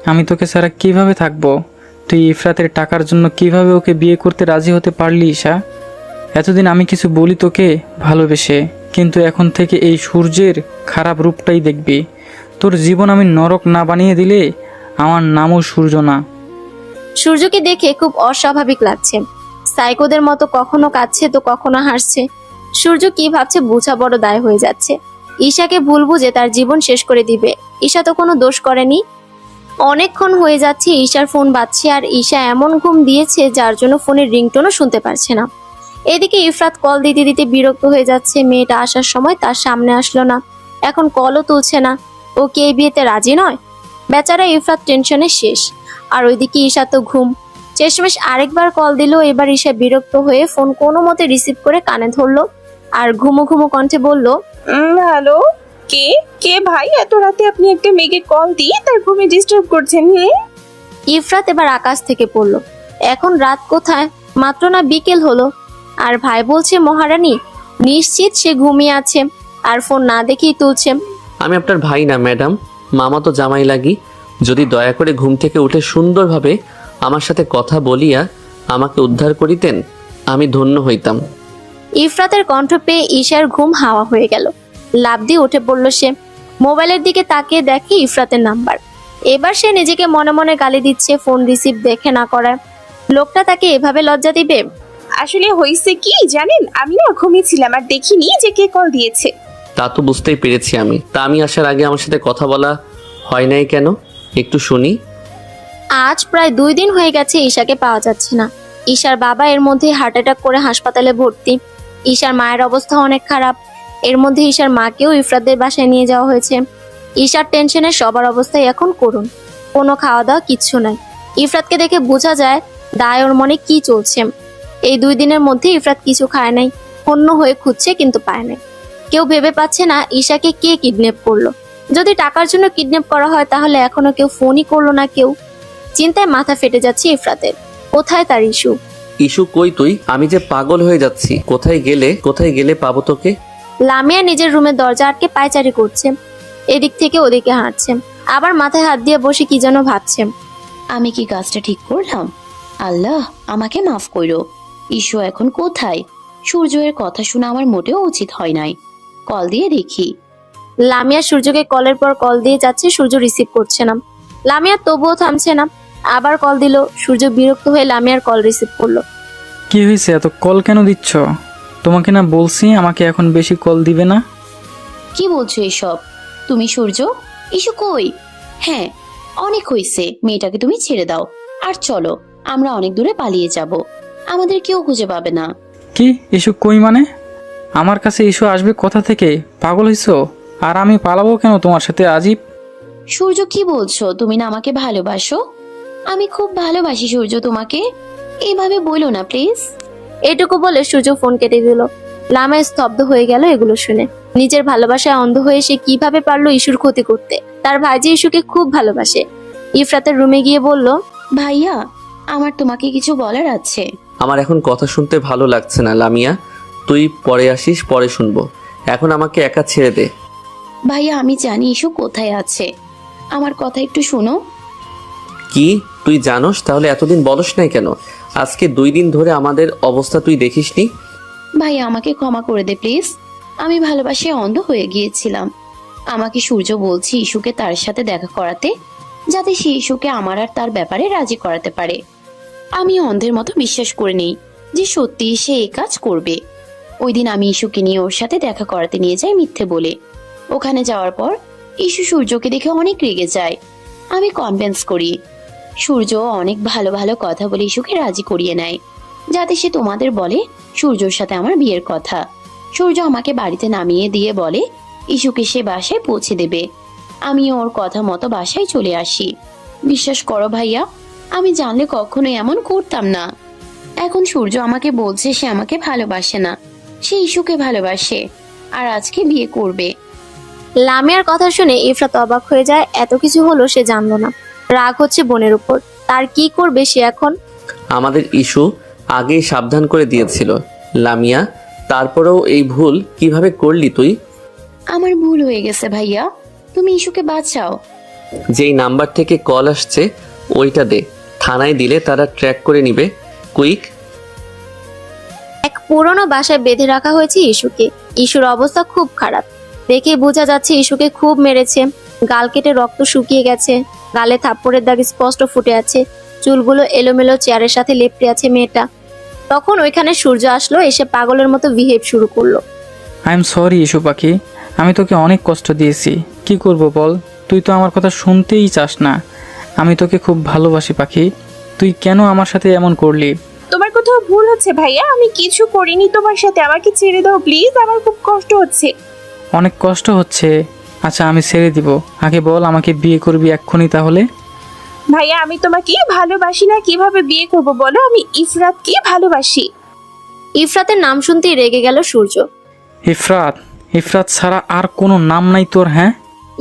আমি তোকে ছাড়া কিভাবে থাকবো? তুই ইফরাতের টাকার জন্য কিভাবে ওকে বিয়ে করতে রাজি হতে পারলি ঈশা? এতদিন আমি কিছু বলি তোকে ভালোবেসে, কিন্তু এখন থেকে এই সূর্যের খারাপ রূপটাই দেখবি। তোর জীবন আমি নরক না বানিয়ে দিলে আমার নামও সূর্য না। সূর্যকে দেখে খুব অস্বাভাবিক লাগছে। সাইকোদের মতো কখনো কাঁদছে তো কখনো হাসছে। সূর্য কি ভাবছে বোঝা বড় দায় হয়ে যাচ্ছে। ঈশাকে ভুল বুঝে তার জীবন শেষ করে দিবে। ঈশা তো কোনো দোষ করেনি। অনেকক্ষণ হয়ে যাচ্ছে ঈশার ফোন বাজছে, আর ঈশা এমন ঘুম দিয়েছে যার জন্য ফোনের রিংটোনও শুনতে পারছে না। এদিকে ইফরাত কল দিতে দিতে বিরক্ত হয়ে যাচ্ছে। মেয়েটা আসার সময় তার সামনে আসলো না, এখন কলও তুলছে না। ও কি এই বিয়েতে রাজি নয়? বেচারা ইফরাত টেনশনে শেষ। আর ওইদিকে ঈশা তো ঘুম। শেষমেশ আরেকবার কল দিল। এবার ঈশা বিরক্ত হয়ে ফোন কোনো মতে রিসিভ করে কানে ধরলো আর ঘুমো ঘুমো কণ্ঠে বলল, হ্যালো, কে কে ভাই? এত রাতে আপনি একটা মেয়েকে কল দিয়ে তার ঘুমে ডিস্টার্ব করছেন? ইফরাত এবার আকাশ থেকে পড়লো। এখন রাত কোথায়, মাত্র না বিকেল হলো। আর ভাই বলছে মহারানী, নিশ্চিত সে ঘুমিয়ে আছে আর ফোন না দেখেই তুলছে। আমি আপনার ভাই না ম্যাডাম, মামা তো জামাই লাগি। যদি দয়া করে ঘুম থেকে উঠে সুন্দরভাবে আমার সাথে কথা বলিয়া আমাকে উদ্ধার করিতেন, আমি ধন্য হইতাম। ইফরাতের কণ্ঠ পেয়ে ঈশার ঘুম হাওয়া হয়ে গেল। লাফ দিয়ে উঠে পড়ল সে। মোবাইলের দিকে তাকিয়ে দেখে ইফরাতের নাম্বার। এবার সে নিজেকে মনে মনে গালি দিচ্ছে ফোন রিসিভ দেখে না করায়। লোকটা তাকে এভাবে লজ্জা দিবে? আসলে হয়েছে কি জানেন, আমি না ঘুমিয়েছিলাম আর দেখিনি যে কে কল দিয়েছে। তা তো বুঝতেই পেরেছি আমি। তা আমি আসার আগে আমার সাথে কথা বলা হয় নাই কেন, একটু শুনি। আজ প্রায় 2 দিন হয়ে গেছে ঈশাকে পাওয়া যাচ্ছে না। ঈশার বাবা এর মধ্যে হার্ট অ্যাটাক করে হাসপাতালে ভর্তি। ঈশার মায়ের অবস্থা অনেক খারাপ। এর মধ্যে ঈশার মাকেও ইফরাতদের বাসায় নিয়ে যাওয়া হয়েছে। ঈশার টেনশনে সবার অবস্থাই এখন করুণ। কোনো খাওয়া দাওয়া কিচ্ছু নাই। ইফরাতকে দেখে বোঝা যায় দায় ওর মনে কি চলছে। এই 2 দিনের মধ্যে ইফরাত কিছু খায় নাই, হন্য হয়ে খুঁজছে কিন্তু পায় নাই। কেউ ভেবে পাচ্ছে না ঈশাকে কে কিডন্যাপ করলো। যদি টাকার জন্য কিডন্যাপ করা হয় তাহলে এখনো কেউ ফোনই করলো না কেউ। চিন্তায় মাথা ফেটে যাচ্ছে ইফরাতের। কোথায় তার ইস্যু? ইস্যু কই তুই? আমি যে পাগল হয়ে যাচ্ছি। কোথায় গেলে পাবো তোকে? লামিয়া নিজের রুমের দরজা আটকে পায়চারি করছে, এদিক থেকে ওদিকে হাঁটছে, আবার মাথায় হাত দিয়ে বসে কি যেন ভাবছে। আমি কি কাজটা ঠিক করলাম? আল্লাহ আমাকে মাফ করো। ঈশু এখন কোথায়? সূর্যের কথা শোনা আমার মোটেও উচিত হয় নাই। কল দিয়ে দেখি। লামিয়া সূর্যকে কলের পর কল দিয়ে যাচ্ছে, সূর্য রিসিভ করছে না। লামিয়া তবুও থামছে না, আবার কল দিল। সূর্য বিরক্ত হয়ে লামিয়ার কল রিসিভ করলো। কি হয়েছে, এত কল কেন দিচ্ছ? তোমাকে না বলছি আমাকে এখন বেশি কল দিবে না? কি বলছো এসব? তুমি সূর্য, ইস্যু কই? হ্যাঁ, অনেক হয়েছে, মেয়েটাকে তুমি ছেড়ে দাও আর চলো, আমরা অনেক দূরে পালিয়ে যাব, আমাদের কেউ খুঁজে পাবে না। কি ইস্যু কই মানে? আমার কাছে ইস্যু আসবে কোথা থেকে? পাগল হইছো? আর আমি পালাবো কেন তোমার সাথে? আজিব। সূর্য কি বলছো? তুমি না আমাকে ভালোবাসো? আমি খুব ভালোবাসি সূর্য তোমাকে, এইভাবে বলো না প্লিজ। এটুকু বলে সূর্য ফোন কেটে দিল। লামিয়া স্তব্ধ হয়ে গেল এগুলো শুনে। নিজের ভালোবাসায় অন্ধ হয়ে সে কিভাবে পারলো ইস্যুর ক্ষতি করতে। তার ভাই যে ইস্যুকে খুব ভালোবাসে। ইফরাতের রুমে গিয়ে বলল, ভাইয়া, আমার তোমাকে কিছু বলার আছে। আমার এখন কথা শুনতে ভালো লাগছে না লামিয়া, তুই পরে আসিস, পরে শুনবো। এখন আমাকে একা ছেড়ে দে। ভাইয়া, আমি জানি ইস্যু কোথায় আছে, আমার কথা একটু শোনো। কি তুই জানোস? তাহলে এতদিন বলস নাই কেন? আজকে 2 দিন ধরে আমাদের অবস্থা তুই দেখিসনি? ভাইয়া, আমাকে ক্ষমা করে দে প্লিজ, আমি ভালোবাসে অন্ধ হয়ে গিয়েছিলাম। আমাকে সূর্য বলছি ইস্যুকে তার সাথে দেখা করাতে, যাতে সে ইস্যুকে আমার আর তার ব্যাপারে রাজি করাতে পারে। আমি অন্ধের মতো বিশ্বাস করে নেই যে সত্যি সে এই কাজ করবে। ওই দিন আমি ইস্যুকে নিয়ে ওর সাথে দেখা করাতে নিয়ে যাই মিথ্যে বলে। ওখানে যাওয়ার পর ইস্যু সূর্যকে দেখে অনেক রেগে যায়। আমি কনভিন্স করি, সূর্য অনেক ভালো ভালো কথা বলে ইস্যুকে রাজি করিয়ে নেয়, যাতে সে তোমাদের বলে সূর্যর সাথে আমার বিয়ের কথা। সূর্য আমাকে বাড়িতে নামিয়ে দিয়ে বলে ইস্যুকে সে বাসায় পৌঁছে দেবে। আমি ওর কথা মতো বাসায় চলে আসি। বিশ্বাস করো ভাইয়া, আমি জানলে কখনো এমন করতাম না। এখন সূর্য আমাকে বলছে সে আমাকে ভালোবাসে না, সে ইস্যুকে ভালোবাসে আর আজকে বিয়ে করবে। লামিয়ার কথা শুনে ইফরাত অবাক হয়ে যায়। এত কিছু হলো সে জানলো না। রাগ হচ্ছে বোনের উপর। তার কি করবে সে এখন? আমাদের ইস্যু আগেই সাবধান করে দিয়েছিল লামিয়া, তারপরেও এই ভুল কিভাবে করলি তুই? আমার ভুল হয়ে গেছে ভাইয়া, তুমি ইস্যুকে বাঁচাও। যেই নাম্বার থেকে কল আসছে ওইটা দে, থানায় দিলে তারা ট্র্যাক করে নিবে। কুইক। এক পুরনো বাসায় বেঁধে রাখা হয়েছে ইস্যুকে। ইস্যুর অবস্থা খুব খারাপ, দেখে বোঝা যাচ্ছে ইস্যুকে খুব মেরেছে। গাল কেটে রক্ত শুকিয়ে গেছে, গালে থাপ্পড়ের দাগ স্পষ্ট ফুটে আছে, চুলগুলো এলোমেলো চেয়ারের সাথে লেপ্টে আছে মেয়েটা। তখন ওইখানে সূর্য আসলো, এসে পাগলের মতো বিহেভ শুরু করলো। আই এম সরি ইস্যু পাখি, আমি তোকে অনেক কষ্ট দিয়েছি। কি করব বল, তুই তো আমার কথা শুনতেই চাস না। আমি তোকে খুব ভালোবাসি পাখি, তুই কেন আমার সাথে এমন করলি? তোমার কোথাও ভুল হচ্ছে ভাইয়া, আমি কিছু করিনি তোমার সাথে, আমাকে ছেড়ে দাও প্লিজ, আমার খুব কষ্ট হচ্ছে। অনেক কষ্ট হচ্ছে? আচ্ছা আমি ছেড়ে দিব, আগে বল আমাকে বিয়ে করবি এক্ষুনি তাহলে? ভাইয়া, আমি তোমাকে ভালোবাসি না, কিভাবে বিয়ে করব বলো? আমি ইফরাতকে ভালোবাসি। ইফরাতের নাম শুনতেই রেগে গেল সূর্য। ইফরাত? ইফরাত ছাড়া আর কোনো নাম নাই তোর? হ্যাঁ।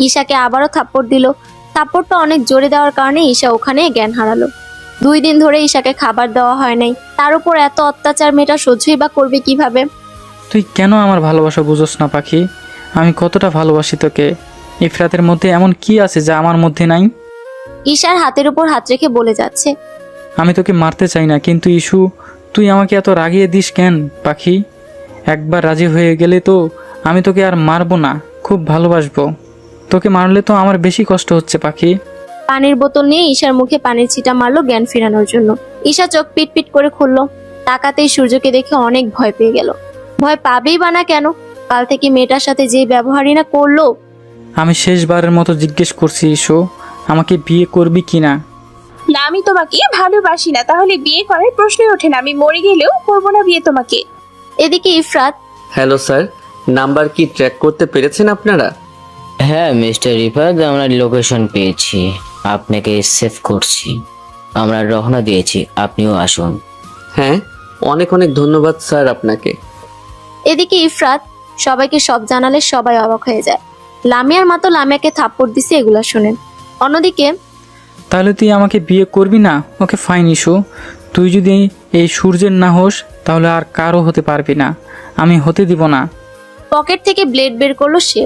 ঈশাকে আবারও থাপ্পড় দিল। থাপ্পড়টা অনেক জোরে দেওয়ার কারণে ঈশা ওখানে জ্ঞান হারালো। 2 দিন ধরে ঈশাকে খাবার দেওয়া হয় নাই, তার উপর এত অত্যাচার মেয়েটা সহ্যই বা করবে কিভাবে? তুই কেন আমার ভালোবাসা বুঝোস না পাখি? আমি কতটা ভালোবাসি তোকে। ইফরাতের মধ্যে এমন কি আছে যা আমার মধ্যে নাই? ঈশার হাতের উপর হাত রেখে বলে যাচ্ছে, আমি তোকে মারতে চাই না, কিন্তু ইস্যু তুই আমাকে এত রাগিয়ে দিস কেন পাখি? একবার রাজি হয়ে গেলে তো আমি তোকে আর মারবো না, খুব ভালোবাসবো। তোকে মারলে তো আমার বেশি কষ্ট হচ্ছে পাখি। পানির বোতল নিয়ে ঈশার মুখে পানির ছিটা মারলো জ্ঞান ফেরানোর জন্য। ঈশা চোখ পিটপিট করে খুললো। তাকাতেই সূর্যকে দেখে অনেক ভয় পেয়ে গেল। ভয় পাবেই বা না কেন, কাল থেকে মেয়েটার সাথে যে ব্যবহারই না করলো। আমি শেষবারের মতো জিজ্ঞেস করছি ইস্যু, আমাকে বিয়ে করবি কিনা? না, আমি তোমাকে ভালোবাসি না, তাহলে বিয়ে করার প্রশ্নই ওঠে না। আমি মরে গেলেও করবো না বিয়ে তোমাকে। এদিকে ইফরাত, হ্যালো স্যার, নাম্বার কি ট্র্যাক করতে পেরেছেন আপনারা? হ্যাঁ মিস্টার রিফাত, আমরা লোকেশন পেয়েছি, আপনাকে সেভ করছি। আমরা রওনা দিয়েছি, আপনিও আসুন। হ্যাঁ, অনেক অনেক ধন্যবাদ স্যার আপনাকে। এদিকে ইফরাত সবাইকে সব জানালে সবাই অবাক হয়ে যায়। লামিয়ার মা তো লামিয়াকে থাপ্পড় দিছে এগুলা শুনে। অন্যদিকে, তাহলে তুই আমাকে বিয়ে করবি না? ওকে ফাইন ইস্যু, তুই যদি এই সূর্যের না হোস তাহলে আর কারো হতে পারবি না, আমি হতে দিব না। পকেট থেকে ব্লেড বের করলো সে,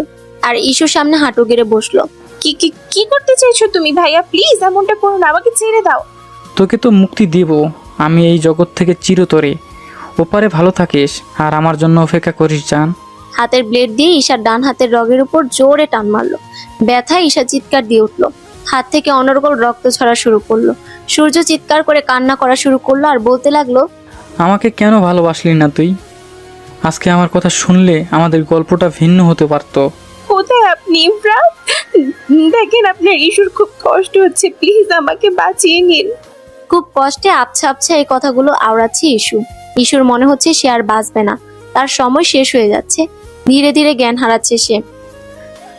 আর ইস্যুর সামনে হাঁটু গেড়ে বসলো। কি কি কি করতে চাইছো তুমি ভাইয়া? প্লিজ এমনটা করো না, আমাকে ছেড়ে দাও। তোকে তো মুক্তি দেব আমি এই জগৎ থেকে চিরতরে। ওপারে ভালো থাকিস আর আমার জন্য অপেক্ষা করিস জান। হাতের ব্লেড দিয়ে ঈশার ডান হাতের রগের উপর জোরে টান মারলো। ব্যথায় ঈশা চিৎকার দিয়ে উঠলো। হাত থেকে অনর্গল রক্ত ঝরা শুরু করলো। সূর্য চিৎকার করে কান্না করা শুরু করলো আর বলতে লাগলো, আমাকে কেন ভালোবাসলি না তুই? আজকে আমার কথা শুনলে আমাদের গল্পটা ভিন্ন হতে পারতো। কোথায় আপনি ইমরান? দেখেন আপনার ইস্যুর খুব কষ্ট হচ্ছে, প্লিজ আমাকে বাঁচিয়ে নিন। খুব কষ্টে আবছা আবছা এই কথাগুলো আওড়াচ্ছে ইস্যু। ইস্যুর মনে হচ্ছে সে আর বাঁচবে না, তার সময় শেষ হয়ে যাচ্ছে। ধীরে ধীরে জ্ঞান হারাচ্ছে সে।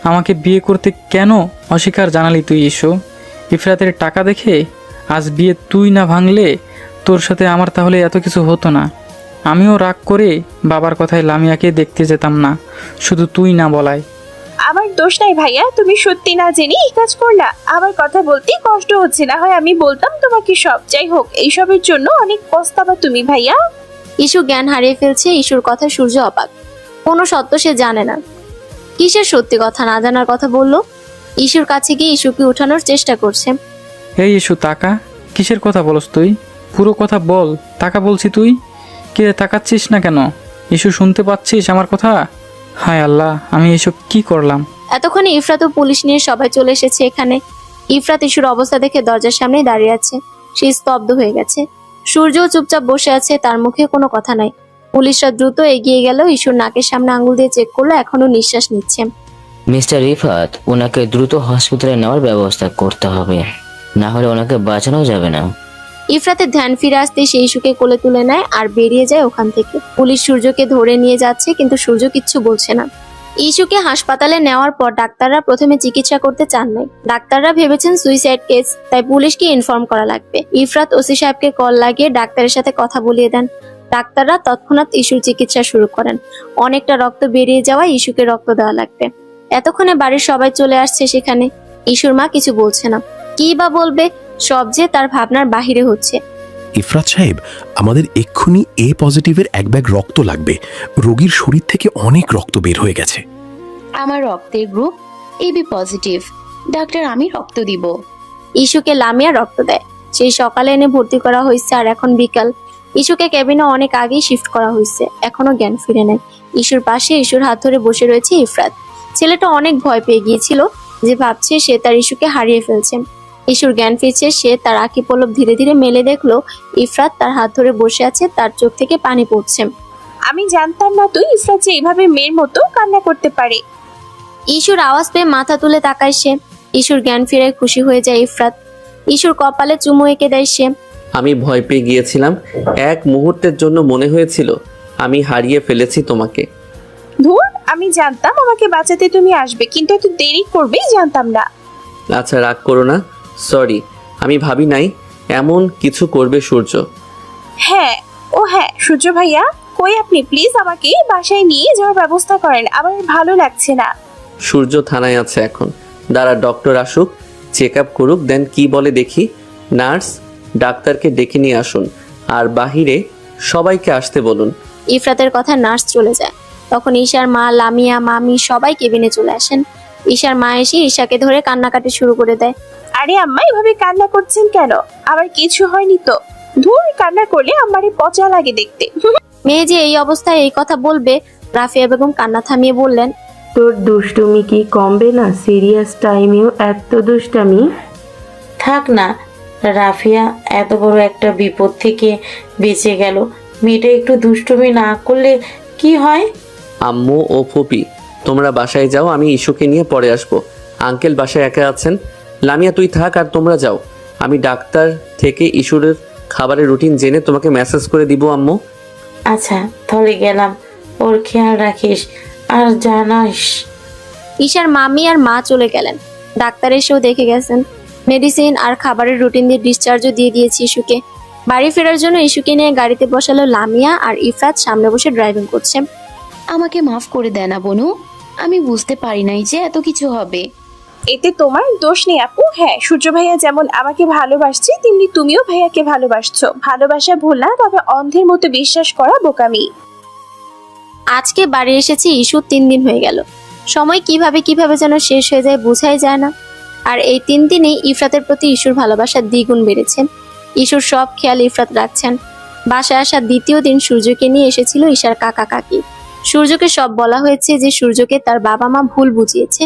আমাকে বিয়ে করতে কেন অস্বীকার জানালি তুই ইস্যু? ইফরাতের টাকা দেখে? আজ বিয়ে তুই না ভাঙলে তোর সাথে আমার তাহলে এত কিছু হতো না। আমিও রাগ করে বাবার কথায় লামিয়াকে দেখতে যেতাম না, শুধু তুই না বলায়। আমার দোষ নাই ভাইয়া, তুমি সত্যি না জেনে এই কাজ করলা। আমার কথা বলতে কষ্ট হচ্ছে, না হয় আমি বলতাম তোমাকে সব। যাই হোক, এইসবের জন্য অনেক পস্তাবা তুমি ভাইয়া। ইস্যু জ্ঞান হারিয়ে ফেলছে। ইস্যুর কথা সূর্য অবাক। কোনো সত্য সে জানে না। কিসের সত্যি কথা না জানার কথা বলল? ইস্যুর কাছে গিয়ে ইস্যুকে উঠানোর চেষ্টা করছে। এই ইস্যু, টাকা কিসের কথা বলস তুই? পুরো কথা বল। টাকা বলছি তুই কে? তাকাচ্ছিস না কেন? ইস্যু, শুনতে পাচ্ছিস আমার কথা? হায় আল্লাহ, আমি এসব কি করলাম? এতক্ষণে ইফরাত ও পুলিশ নিয়ে সবাই চলে এসেছে এখানে। ইফরাত ইস্যুর অবস্থা দেখে দরজার সামনেই দাঁড়িয়ে আছে। সে স্তব্ধ হয়ে গেছে। সূর্যও চুপচাপ বসে আছে, তার মুখে কোনো কথা নাই। পুলিশরা দ্রুত এগিয়ে গেল। ইস্যুর নাকের সামনে আঙুল দিয়ে চেক করলো, এখনো নিঃশ্বাস নিচ্ছে। মিস্টার রিফাত, ওনাকে দ্রুত হসপিটালে নেওয়ার ব্যবস্থা করতে হবে, না হলে ওনাকে বাঁচানো যাবে না। ইফরাতের ধ্যান ফিরে আসতে সে ইস্যুকে কোলে তুলে নেয় আর বেরিয়ে যায় ওখান থেকে। পুলিশ সূর্যকে ধরে নিয়ে যাচ্ছে, কিন্তু সূর্য কিচ্ছু বলছে না। ইস্যুকে হাসপাতালে নেওয়ার পর ডাক্তাররা প্রথমে চিকিৎসা করতে চান নাই। ডাক্তাররা ভেবেছেন সুইসাইড কেস, তাই পুলিশকে ইনফর্ম করা লাগবে। ইফরাত ওসি সাহেবকে কল লাগিয়ে ডাক্তারের সাথে কথা বলিয়ে দেন। ডাক্তাররা তৎক্ষণাৎ ইস্যুর চিকিৎসা শুরু করেন। অনেকটা রক্ত বেরিয়ে যাওয়ায় ইস্যুকে রক্ত দেওয়া লাগবে। এতক্ষণে বাড়ির সবাই চলে আসছে সেখানে। ইস্যুর মা কিছু বলছে না। কি বা বলবে? সব যে তার ভাবনার বাহিরে হচ্ছে। ইফরাত সাহেব, আমাদের এক্ষুনি এ পজিটিভের এক ব্যাগ রক্ত লাগবে। রোগীর শরীর থেকে অনেক রক্ত বের হয়ে গেছে। আমার রক্তের গ্রুপ এবি পজিটিভ। ডাক্তার, আমি রক্ত দিব। ইস্যুকে লামিয়া রক্ত দেয়। সেই সকালে এনে ভর্তি করা হয়েছে আর এখন বিকাল। ইস্যুকে কেবিনে অনেক আগেই শিফট করা হয়েছে, এখনো জ্ঞান ফিরে নেয়। ইস্যুর পাশে ইস্যুর হাত ধরে বসে রয়েছে ইফরাত। ছেলেটা অনেক ভয় পেয়ে গিয়েছিল, যে ভাবছে সে তার ইস্যুকে হারিয়ে ফেলছে। ইস্যুর জ্ঞান ফিরছে, সে তার আঁখি পলক ধীরে ধীরে মেলে দেখলো ইফরাত তার হাত ধরে বসে আছে, তার চোখ থেকে পানি পড়ছে। আমি জানতাম না তুই ইফরাত যে এইভাবে মেয়ের মতো কান্না করতে পারে। ইস্যুর আওয়াজ পেয়ে মাথা তুলে তাকায় সে। ইস্যুর জ্ঞান ফিরে খুশি হয়ে যায় ইফরাত। ইস্যুর কপালে চুমু এঁকে দেয় সে। আমি ভয় পেয়ে গিয়েছিলাম। এক মুহূর্তের জন্য মনে হয়েছিল আমি হারিয়ে ফেলেছি তোমাকে। ধুর, আমি জানতাম আমাকে বাঁচাতে তুমি আসবে, কিন্তু এত দেরি করবেই জানতাম না। আচ্ছা, রাগ করো না, সরি। আমি ভাবি নাই এমন কিছু করবে সূর্য। হ্যাঁ, ও হ্যাঁ, সূর্য ভাইয়া কই আপনি? প্লিজ আমাকে বাসায় নিয়ে যাওয়ার ব্যবস্থা করেন, আমার ভালো লাগছে না। সূর্য থানায় আছে এখন। দাঁড়া, ডক্টর আসুক, চেক আপ করুক, দেন কি বলে দেখি। নার্স, ডাক্তারকে ডেকে নিয়ে আসুন, আর বাহিরে সবাইকে আসতে বলুন। ইফরাতের কথা নার্স চলে যায়। তখন ঈশার মা, লামিয়া, মামি সবাই কেবিনে চলে আসেন। ঈশার মা এসে ঈশাকে ধরে কান্নাকাটি শুরু করে দেয়। আরে আম্মা, এভাবে কান্না করছেন কেন? আবার কিছু হয়নি তো? ধুর, কান্না করলে আমারই পচা লাগে দেখতে। মেয়ে যে এই অবস্থায় এই কথা বলবে, রাফিয়া বেগম কান্না থামিয়ে বললেন, তোর দুষ্টুমি কি কমবে না? সিরিয়াস টাইমেও এত দুষ্টামি? থাক না রাফিয়া, এত বড় একটা বিপদ থেকে বেঁচে গেল। মেয়েটা একটু দুষ্টুমি না করলে কি হয়? আম্মু ও ফুপি, তোমরা বাসায় যাও, আমি ইস্যুকে নিয়ে পরে আসবো। আঙ্কেল বাসায় একা আছেন। লামিয়া, তুই থাক আর তোমরা যাও। আমি ডাক্তার থেকে ইস্যুর খাবারের রুটিন জেনে তোমাকে মেসেজ করে দিব আম্মু। আচ্ছা, তাহলে গেলাম। ওর খেয়াল রাখিস আর জানাস। ঈশার মামি আর মা চলে গেলেন। ডাক্তার এসেও দেখে গেছেন। মেডিসিন আর খাবারের রুটিন দিয়ে ডিসচার্জও দিয়ে দিয়েছি ইস্যুকে। বাড়ি ফেরার জন্য ইস্যুকে নিয়ে গাড়িতে বসালো লামিয়া, আর ইফরাত সামনে বসে ড্রাইভিং করছে। আমাকে মাফ করে দেয় না বনু, আমি বুঝতে পারি নাই যে এত কিছু হবে। এতে তোমার দোষ নেই আপু। হ্যাঁ, সূর্য ভাইয়া যেমন আমাকে ভালোবাসছে, তেমনি তুমিও ভাইয়াকে ভালোবাসছো। ভালোবাসা ভুল না, তবে অন্ধের মতো বিশ্বাস করা বোকামি। আজকে বাড়ি এসেছি ইস্যুর 3 দিন হয়ে গেল। সময় কিভাবে কিভাবে যেন শেষ হয়ে যায় বোঝাই যায় না। আর এই 3 দিনেই ইফরাতের প্রতি ইস্যুর ভালোবাসা দ্বিগুণ বেড়েছে। ইস্যুর সব খেয়াল ইফরাত রাখছেন। বাসায় আসার দ্বিতীয় দিন সূর্যকে নিয়ে এসেছিল ঈশার কাকা কাকি। সূর্যকে সব বলা হয়েছে যে সূর্যকে তার বাবা মা ভুল বুঝিয়েছে।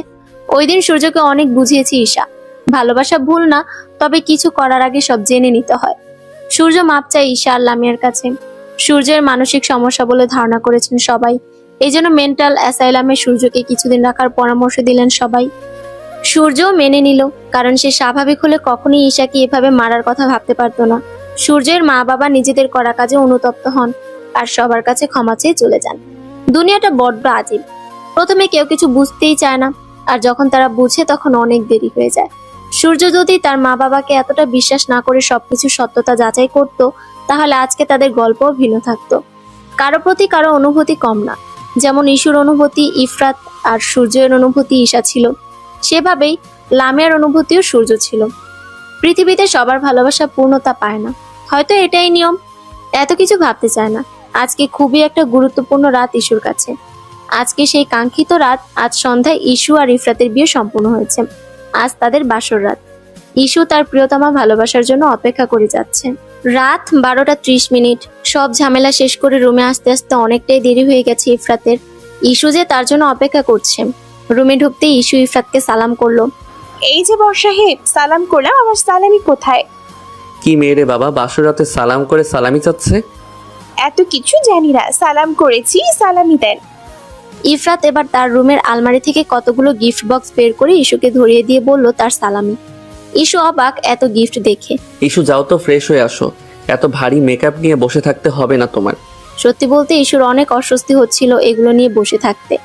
ওই দিন সূর্যকে অনেক বুঝিয়েছে ঈশা। ভালোবাসা ভুল না, তবে কিছু করার আগে সব জেনে নিতে হয়। সূর্য মাপ চায় ঈশা আর লামিয়ার কাছে। সূর্যের মানসিক সমস্যা বলে ধারণা করেছেন সবাই, এই জন্য মেন্টাল অ্যাসাইলামে সূর্যকে কিছুদিন রাখার পরামর্শ দিলেন সবাই। সূর্যও মেনে নিল, কারণ সে স্বাভাবিক হলে কখনই ঈশাকে এভাবে মারার কথা ভাবতে পারতো না। সূর্যের মা বাবা নিজেদের করা কাজে অনুতপ্ত হন আর সবার কাছে ক্ষমা চেয়ে চলে যান। দুনিয়াটা বড্ড আজীব। প্রথমে কেউ কিছু বুঝতেই চায় না, আর যখন তারা বুঝে তখন অনেক দেরি হয়ে যায়। সূর্য যদি তার মা বাবাকে এতটা বিশ্বাস না করে সবকিছু সত্যতা যাচাই করত, তাহলে আজকে তাদের গল্পও ভিন্ন থাকতো। কারো প্রতি কারো অনুভূতি কম না, যেমন ইস্যুর অনুভূতি ইফরাত আর সূর্যের অনুভূতি ঈশা ছিল, সেভাবেই লামিয়ার অনুভূতিও সূর্য ছিল। পৃথিবীতে সবার ভালোবাসা পূর্ণতা পায় না, হয়তো এটাই নিয়ম। এত কিছু ভাবতে চায় না। আজকে খুবই একটা গুরুত্বপূর্ণ রাত ইস্যুর কাছে। আজকে সেই কাঙ্ক্ষিত রাত। আজ সন্ধ্যায় ইস্যু আর ইফরাতের বিয়ে সম্পূর্ণ হয়েছে। আজ তাদের বাসর রাত। ইস্যু তার প্রিয়তমা ভালোবাসার জন্য অপেক্ষা করে যাচ্ছে। রাত 12:30। সব ঝামেলা শেষ করে রুমে আসতে আসতে অনেকটাই দেরি হয়ে গেছে ইফরাতের। ইস্যু যে তার জন্য অপেক্ষা করছে। রুমে ঢুকতে ইস্যু ইফরাতকে সালাম করলো। এই যে বর্ষাহেব, সালাম করলাম, আমার সালামি কোথায়? কি মেয়েরে বাবা, বাসরাতে সালাম করে সালামি চাচ্ছে? এত কিছু জানি না, সালাম করেছি, সালামি দেন। ইফরাত এবার তার রুমের আলমারি থেকে কতগুলো গিফট বক্স বের করে ইস্যুকে ধরিয়ে দিয়ে বলল তার সালামি। ইস্যু অবাক এত গিফট দেখে। ইস্যু যাও তো, ফ্রেশ হয়ে আসো। এত ভারী মেকআপ নিয়ে বসে থাকতে হবে না তোমার। সত্যি বলতে ইস্যুর অনেক অস্বস্তি হচ্ছিল এগুলো নিয়ে বসে থাকতে।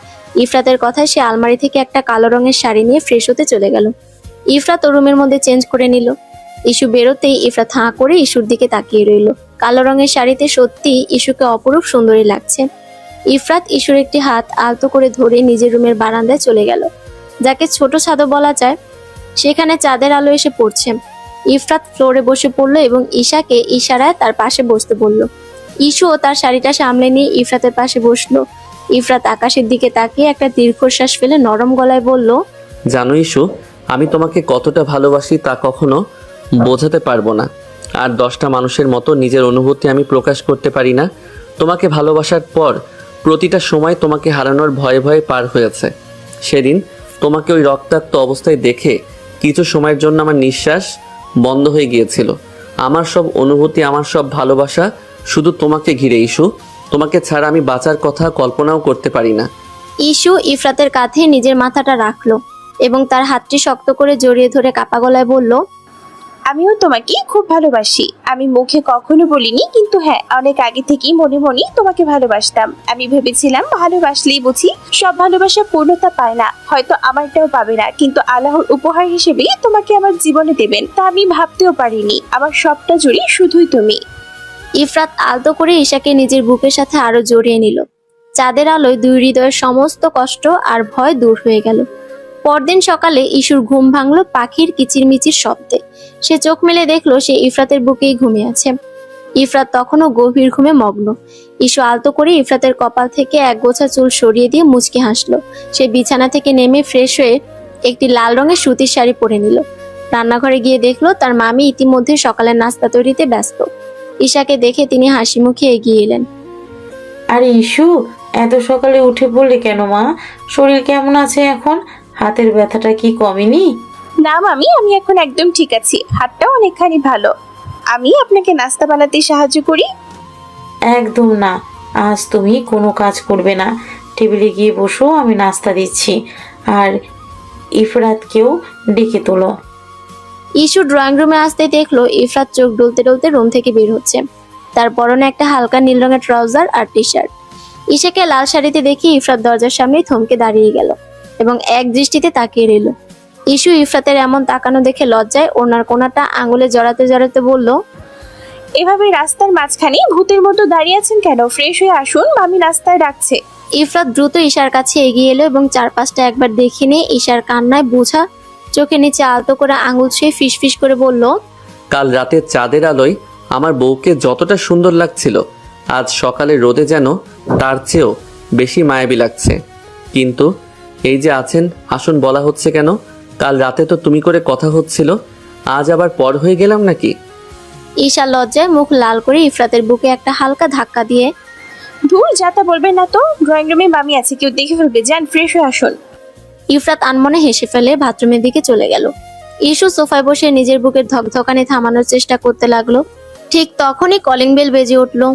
ইফরাতের কথায় সে আলমারি থেকে একটা কালো রঙের শাড়ি নিয়ে ফ্রেশ হতে চলে গেল। ইফরাত ও রুমের মধ্যে চেঞ্জ করে নিল। ইস্যু বেরোতেই ইফরাত হাঁ করে ইস্যুর দিকে তাকিয়ে রইল। কালো রঙের শাড়িতে সত্যি ইস্যুকে অপরূপ সুন্দরী লাগছে। ইফরাত ইস্যুর একটি হাত আলতো করে ধরে নিজের রুমের বারান্দায় চলে গেল, যাকে ছোট ছাদও বলা যায়। সেখানে চাঁদের আলো এসে পড়ছে। ইফরাত ফ্লোরে বসে পড়লো এবং ঈশাকে ইশারায় তার পাশে বসতে বলল। ইস্যুও তার শাড়িটা সামলে নিয়ে ইফরাতের পাশে বসলো। ইফরাত আকাশের দিকে তাকিয়ে একটা দীর্ঘশ্বাস ফেলে নরম গলায় বলল, জানো ইস্যু, আমি তোমাকে কতটা ভালোবাসি তা কখনো বোঝাতে পারবো না। আর 10টা মানুষের মতো নিজের অনুভূতি আমি প্রকাশ করতে পারি না। তোমাকে ভালোবাসার পর প্রতিটা সময় তোমাকে হারানোর ভয়ে ভয়ে পার হয়েছে। সেদিন তোমাকে ওই রক্তাক্ত অবস্থায় দেখে কিছু সময়ের জন্য আমার নিঃশ্বাস বন্ধ হয়ে গিয়েছিল। আমার সব অনুভূতি, আমার সব ভালোবাসা শুধু তোমাকে ঘিরে ইস্যু। তোমাকে ছাড়া আমি বাঁচার কথা কল্পনাও করতে পারি না। ইস্যু ইফরাতের কাঁধে নিজের মাথাটা রাখলো এবং তার হাতটি শক্ত করে জড়িয়ে ধরে কাপা গলায় বলল, আমিও তোমাকে খুব ভালোবাসি। আমি মুখে কখনো বলিনি, কিন্তু হ্যাঁ, অনেক আগে থেকেই মনে মনে তোমাকে ভালোবাসতাম। আমি ভেবেছিলাম ভালোবাসলেই বুঝি সব ভালোবাসা পূর্ণতা পায় না, হয়তো আমারটাও পাবে না, কিন্তু আল্লাহর উপহার হিসেবে তোমাকে আমার জীবনে দেবেন তা আমি ভাবতেও পারিনি। আমার সবটা জুড়ে শুধুই তুমি। ইফরাত আলতো করে ঈশাকে নিজের বুকের সাথে আরো জড়িয়ে নিল। চাঁদের আলোয় দুই হৃদয়ের সমস্ত কষ্ট আর ভয় দূর হয়ে গেল। পরদিন সকালে ইস্যুর ঘুম ভাঙলো পাখির কিচিরমিচির শব্দে। সে চোখ মেলে দেখলো সে ইফরাতের বুকেই ঘুমিয়ে আছে। ইফরাত তখনও গভীর ঘুমে মগ্ন। ইস্যু আলতো করে ইফরাতের কপাল থেকে এক গোছা চুল সরিয়ে দিয়ে মুচকি হাসলো। সে বিছানা থেকে নেমে ফ্রেশ হয়ে একটি লাল রঙের সুতির শাড়ি পরে নিল। রান্নাঘরে গিয়ে দেখলো তার মামি ইতিমধ্যে সকালের নাস্তা তৈরিতে ব্যস্ত। ঈশাকে দেখে তিনি হাসি মুখে এগিয়ে এলেন। আরে ইস্যু, এত সকালে উঠে পড়লে কেন মা? শরীর কেমন আছে এখন? হাতের ব্যথাটা কি কমেনি? না মামি, আমি এখন একদম ঠিক আছি, হাতটাও অনেকখানি ভালো। আমি আপনাকে নাস্তা বানাতে সাহায্য করি? একদম না, আজ তুমি কোনো কাজ করবে না। টেবিলে গিয়ে বসো, আমি নাস্তা দিচ্ছি। আর ইফরাতকেও ডেকে তোলো। ইস্যু ড্রয়িং রুমে আসতে দেখলো ইফরাত চোখ ডলতে ডলতে রুম থেকে বের হচ্ছে। তার পরনে একটা হালকা নীল রঙের ট্রাউজার আর টি শার্ট। ঈশাকে লাল শাড়িতে দেখে ইফরাত দরজার সামনেই থমকে দাঁড়িয়ে গেল এবং এক দৃষ্টিতে তাকিয়ে রইল। ইস্যু ইফরাতের এমন তাকানো দেখে লজ্জায় ওনার কোনাটা আঙুলে জড়াতে জড়াতে বলল, এভাবে রাস্তার মাঝখানে ভূতের মতো দাঁড়িয়ে আছেন কেন? ফ্রেশ হয়ে আসুন, মামি নাস্তায় ডাকছে। ইফরাত দ্রুত ঈশার কাছে এগিয়ে এলো এবং চারপাশটা একবার দেখে নিয়ে ঈশার কান্নায় বোঝা চোখের নিচে আলতো করে আঙুল ছুঁয়ে ফিসফিস করে বলল, কাল রাতে চাঁদের আলোয় আমার বউকে যতটা সুন্দর লাগছিল, আজ সকালে রোদে যেন তার চেয়েও বেশি মায়াবী লাগছে। কিন্তু এই যে আছেন, আসুন বলা হচ্ছে কেন? কাল রাতে তো তুমি করে কথা হচ্ছিল, আজ আবার পর হয়ে গেলাম নাকি? ঈশা লজ্জায় মুখ লাল করে ইফরাতের বুকে একটা হালকা ধাক্কা দিয়ে, ধুর, যাতা বলবেন না তো, ড্রয়িং রুমে মামি আছে, কেউ দেখে ফেলবে, যান ফ্রেশ হয়ে আসুন। ইফরাত আনমনে হেসে ফেলে বাথরুমের দিকে চলে গেল। ইস্যু সোফায় বসে নিজের বুকের ধকধকানি থামানোর চেষ্টা করতে লাগলো। ঠিক তখনই কলিং বেল বেজে উঠলো।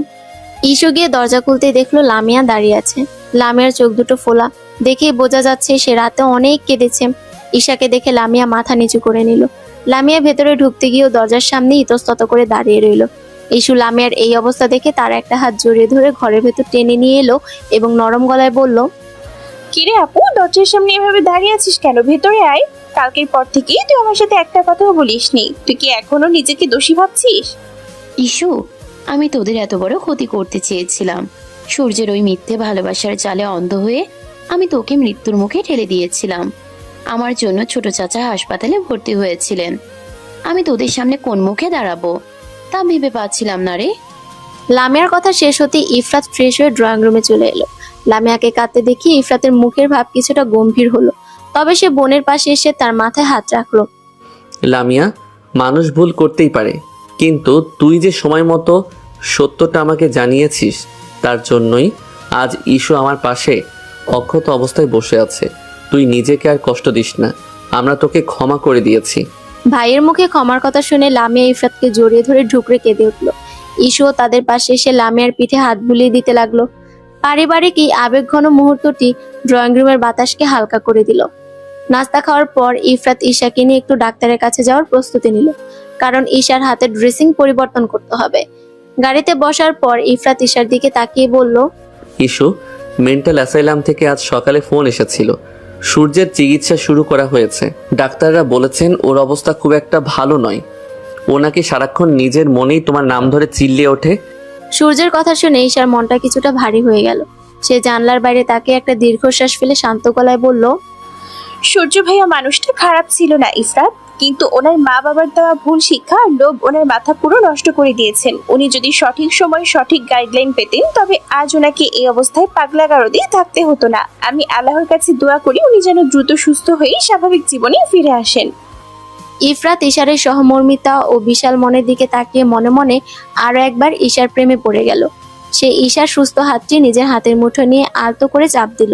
ইস্যু গিয়ে দরজা খুলতেই দেখলো লামিয়া দাঁড়িয়ে আছে। লামিয়ার চোখ দুটো ফোলা, দেখেই বোঝা যাচ্ছে সে রাতে অনেক কেঁদেছে। ঈশাকে দেখে লামিয়া মাথা নিচু করে নিল। লামিয়া ভেতরে ঢুকতে গিয়েও দরজার সামনে ইতস্তত করে দাঁড়িয়ে রইল। ইস্যু লামিয়ার এই অবস্থা দেখে তার একটা হাত জড়িয়ে ধরে ঘরের ভেতর টেনে নিয়ে এলো এবং নরম গলায় বলল, কিরে আপু, দরজার সামনে এভাবে দাঁড়িয়ে আছিস কেন? ভেতরে আয়। কালকের পর থেকে তুই আমার সাথে একটা কথাও বলিসনি। তুই কি এখনো নিজেকে দোষী ভাবছিস? ইস্যু, আমি তোদের এত বড় ক্ষতি করতে চেয়েছিলাম। সূর্যের ওই মিথ্যে ভালোবাসার জালে অন্ধ হয়ে আমি তোকে মৃত্যুর মুখে ঠেলে দিয়েছিলাম। আমার জন্য ছোট চাচা হাসপাতালে ভর্তি হয়েছিলেন। আমি তোদের সামনে কোন মুখে দাঁড়াবো তা ভেবে পাচ্ছিলাম না রে। লামিয়ার কথা শেষ হতে ইফরাত ফ্রেশ হয়ে ড্রয়িং রুমে চলে এলো। লামিয়াকে কাঁদতে দেখে ইফরাতের মুখের ভাব কিছুটা গম্ভীর হলো, তবে সে বোনের পাশে এসে তার মাথায় হাত রাখলো। লামিয়া, মানুষ ভুল করতেই পারে, কিন্তু তুই যে সময় মতো সত্যটা আমাকে জানিয়েছিস তার জন্যই আজ ইস্যু আমার পাশে অক্ষত অবস্থায় বসে আছে। তুই নিজেকে আর কষ্ট দিস না, আমরা তোকে ক্ষমা করে দিয়েছি। ভাইয়ের মুখে ক্ষমার কথা শুনে লামিয়া ইফরাতকে জড়িয়ে ধরে ঢুকরে কেঁদে উঠল। ইস্যুও তাদের পাশে এসে লামিয়ার পিঠে হাত বুলিয়ে দিতে লাগলো। পারিবারিক এই আবেগঘন মুহূর্তটি ড্রয়িং রুমের বাতাসকে হালকা করে দিল। নাস্তা খাওয়ার পর ইফরাত ঈশাকে নিয়ে একটু ডাক্তারের কাছে যাওয়ার প্রস্তুতি নিল, কারণ ঈশার হাতে ড্রেসিং পরিবর্তন করতে হবে। গাড়িতে বসার পর ইফরাত ঈশার দিকে তাকিয়ে বলল, ইস্যু, মেন্টাল অ্যাসাইলাম থেকে আজ সকালে ফোন এসেছিল। সূর্যের চিকিৎসা শুরু করা হয়েছে। ডাক্তাররা বলেছেন ওর অবস্থা খুব একটা ভালো নয়। ও নাকি সারাক্ষণ নিজের মনেই তোমার নাম ধরে চিল্লিয়ে ওঠে। সূর্যের কথা শুনে ঈশার মনটা কিছুটা ভারী হয়ে গেল। সে জানলার বাইরে তাকে একটা দীর্ঘশ্বাস ফেলে শান্ত গলায় বলল, সূর্য ভাইয়া মানুষটা খারাপ ছিল না ইফরাত, কিন্তু ওনার মা বাবার দেওয়া ভুল শিক্ষা আর লোভ ওনার মাথা পুরো নষ্ট করে দিয়েছেন। উনি যদি সঠিক সময় সঠিক গাইডলাইন পেতেন তবে আজ ওনাকে এই অবস্থায় পাগলা গারো দিয়ে থাকতে হতো না। আমি আল্লাহর কাছে দোয়া করি উনি যেন দ্রুত সুস্থ হয়ে স্বাভাবিক জীবনে ফিরে আসেন। ইফরাত ঈশারের সহমর্মিতা ও বিশাল মনের দিকে তাকিয়ে মনে মনে আরো একবার ঈশার প্রেমে পড়ে গেল। সে ঈশার সুস্থ হাতটি নিজের হাতের মুঠো নিয়ে আলতো করে চাপ দিল।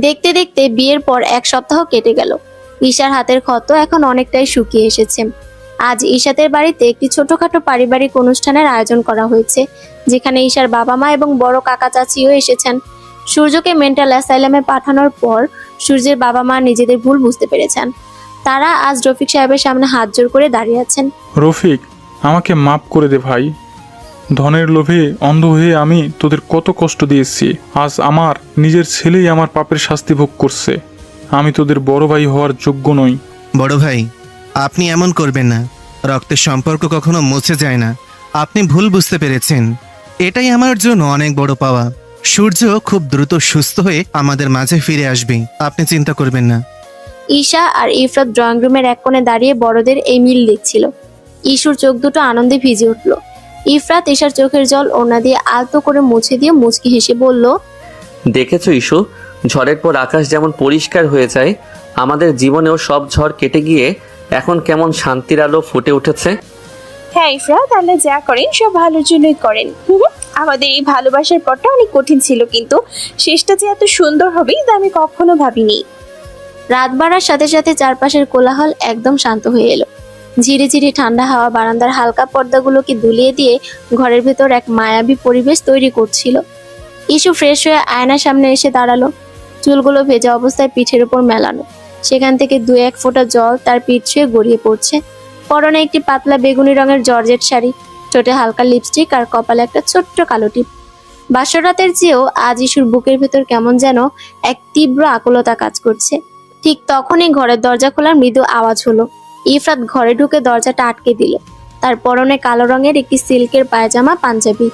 দেখতে দেখতে বিয়ের পর 1 সপ্তাহ কেটে গেল। ঈশার হাতের ক্ষত এখন অনেকটাই শুকিয়ে এসেছে। আজ ঈশাতের বাড়িতে একটি ছোটখাটো পারিবারিক অনুষ্ঠানের আয়োজন করা হয়েছে, যেখানে ঈশার বাবা মা এবং বড় কাকা চাচিও এসেছেন। সূর্যকে মেন্টাল অ্যাসাইলামে পাঠানোর পর সূর্যের বাবা মা নিজেদের ভুল বুঝতে পেরেছেন। তারা আজ রফিক সাহেবের সামনে হাত জোর করে দাঁড়িয়ে আছেন। রফিক, আমাকে মাফ করে দে ভাই। ধনের লোভে অন্ধ হয়ে আমি তোদের কত কষ্ট দিয়েছি। আজ আমার নিজের ছেলেই আমার পাপের শাস্তি ভোগ করছে। আমি তোদের বড় ভাই হওয়ার যোগ্য নই। বড় ভাই, আপনি এমন করবেন না। রক্তের সম্পর্ক কখনো মুছে যায় না। আপনি ভুল বুঝতে পেরেছেন, এটাই আমার জন্য অনেক বড় পাওয়া। সূর্য খুব দ্রুত সুস্থ হয়ে আমাদের মাঝে ফিরে আসবে, আপনি চিন্তা করবেন না। ঈশা আর ইফরাত ড্রয়িং রুমের এক কোণে দাঁড়িয়ে বড়দের এই মিল দেখছিল। ইশুর চোখ দুটো আনন্দে ভিজে উঠল। ইফরাত ঈশার চোখের জল ওড়না দিয়ে আলতো করে মুছে দিয়ে মুচকি হেসে বলল, দেখেছো ইস্যু, ঝড়ের পর আকাশ যেমন পরিষ্কার হয়ে যায়, আমাদের জীবনেও সব ঝড় কেটে গিয়ে এখন কেমন শান্তির আলো ফুটে উঠেছে। হ্যাঁ ইফরাত, আল্লাহ যা করেন সব ভালোর জন্যই করেন। আমাদের এই ভালোবাসার পথটা অনেক কঠিন ছিল, কিন্তু শেষটা যে এত সুন্দর হবে তা আমি কখনো ভাবিনি। রাত বাড়ার সাথে সাথে চারপাশের কোলাহল একদম শান্ত হয়ে এলো। ঝিরিঝিরি ঠান্ডা হাওয়া বারান্দার হালকা পর্দাগুলোকে দুলিয়ে দিয়ে ঘরের ভেতর এক মায়াবী পরিবেশ তৈরি করছিল। ইস্যু ফ্রেশ হয়ে আয়নার সামনে এসে দাঁড়ালো। চুলগুলো ভেজা অবস্থায় পিঠের উপর মেলানো, সেখান থেকে 2-1 ফোঁটা জল তার পিঠ ছুঁয়ে গড়িয়ে পড়ছে। পরনে একটি পাতলা বেগুনি রঙের জর্জেট শাড়ি, ঠোঁটে হালকা লিপস্টিক আর কপালে একটা ছোট্ট কালো টিপ। বাসরাতের চেয়েও আজ ইস্যুর বুকের ভেতর কেমন যেন এক তীব্র আকুলতা কাজ করছে। ঠিক তখনই ঘরের দরজা খোলার মৃদু আওয়াজ হলো। ইফরাত ঘরে ঢুকে দরজাটা আটকে দিল। তার পরনে কালো রঙের একটি সিল্কের পায়জামা পাঞ্জাবি।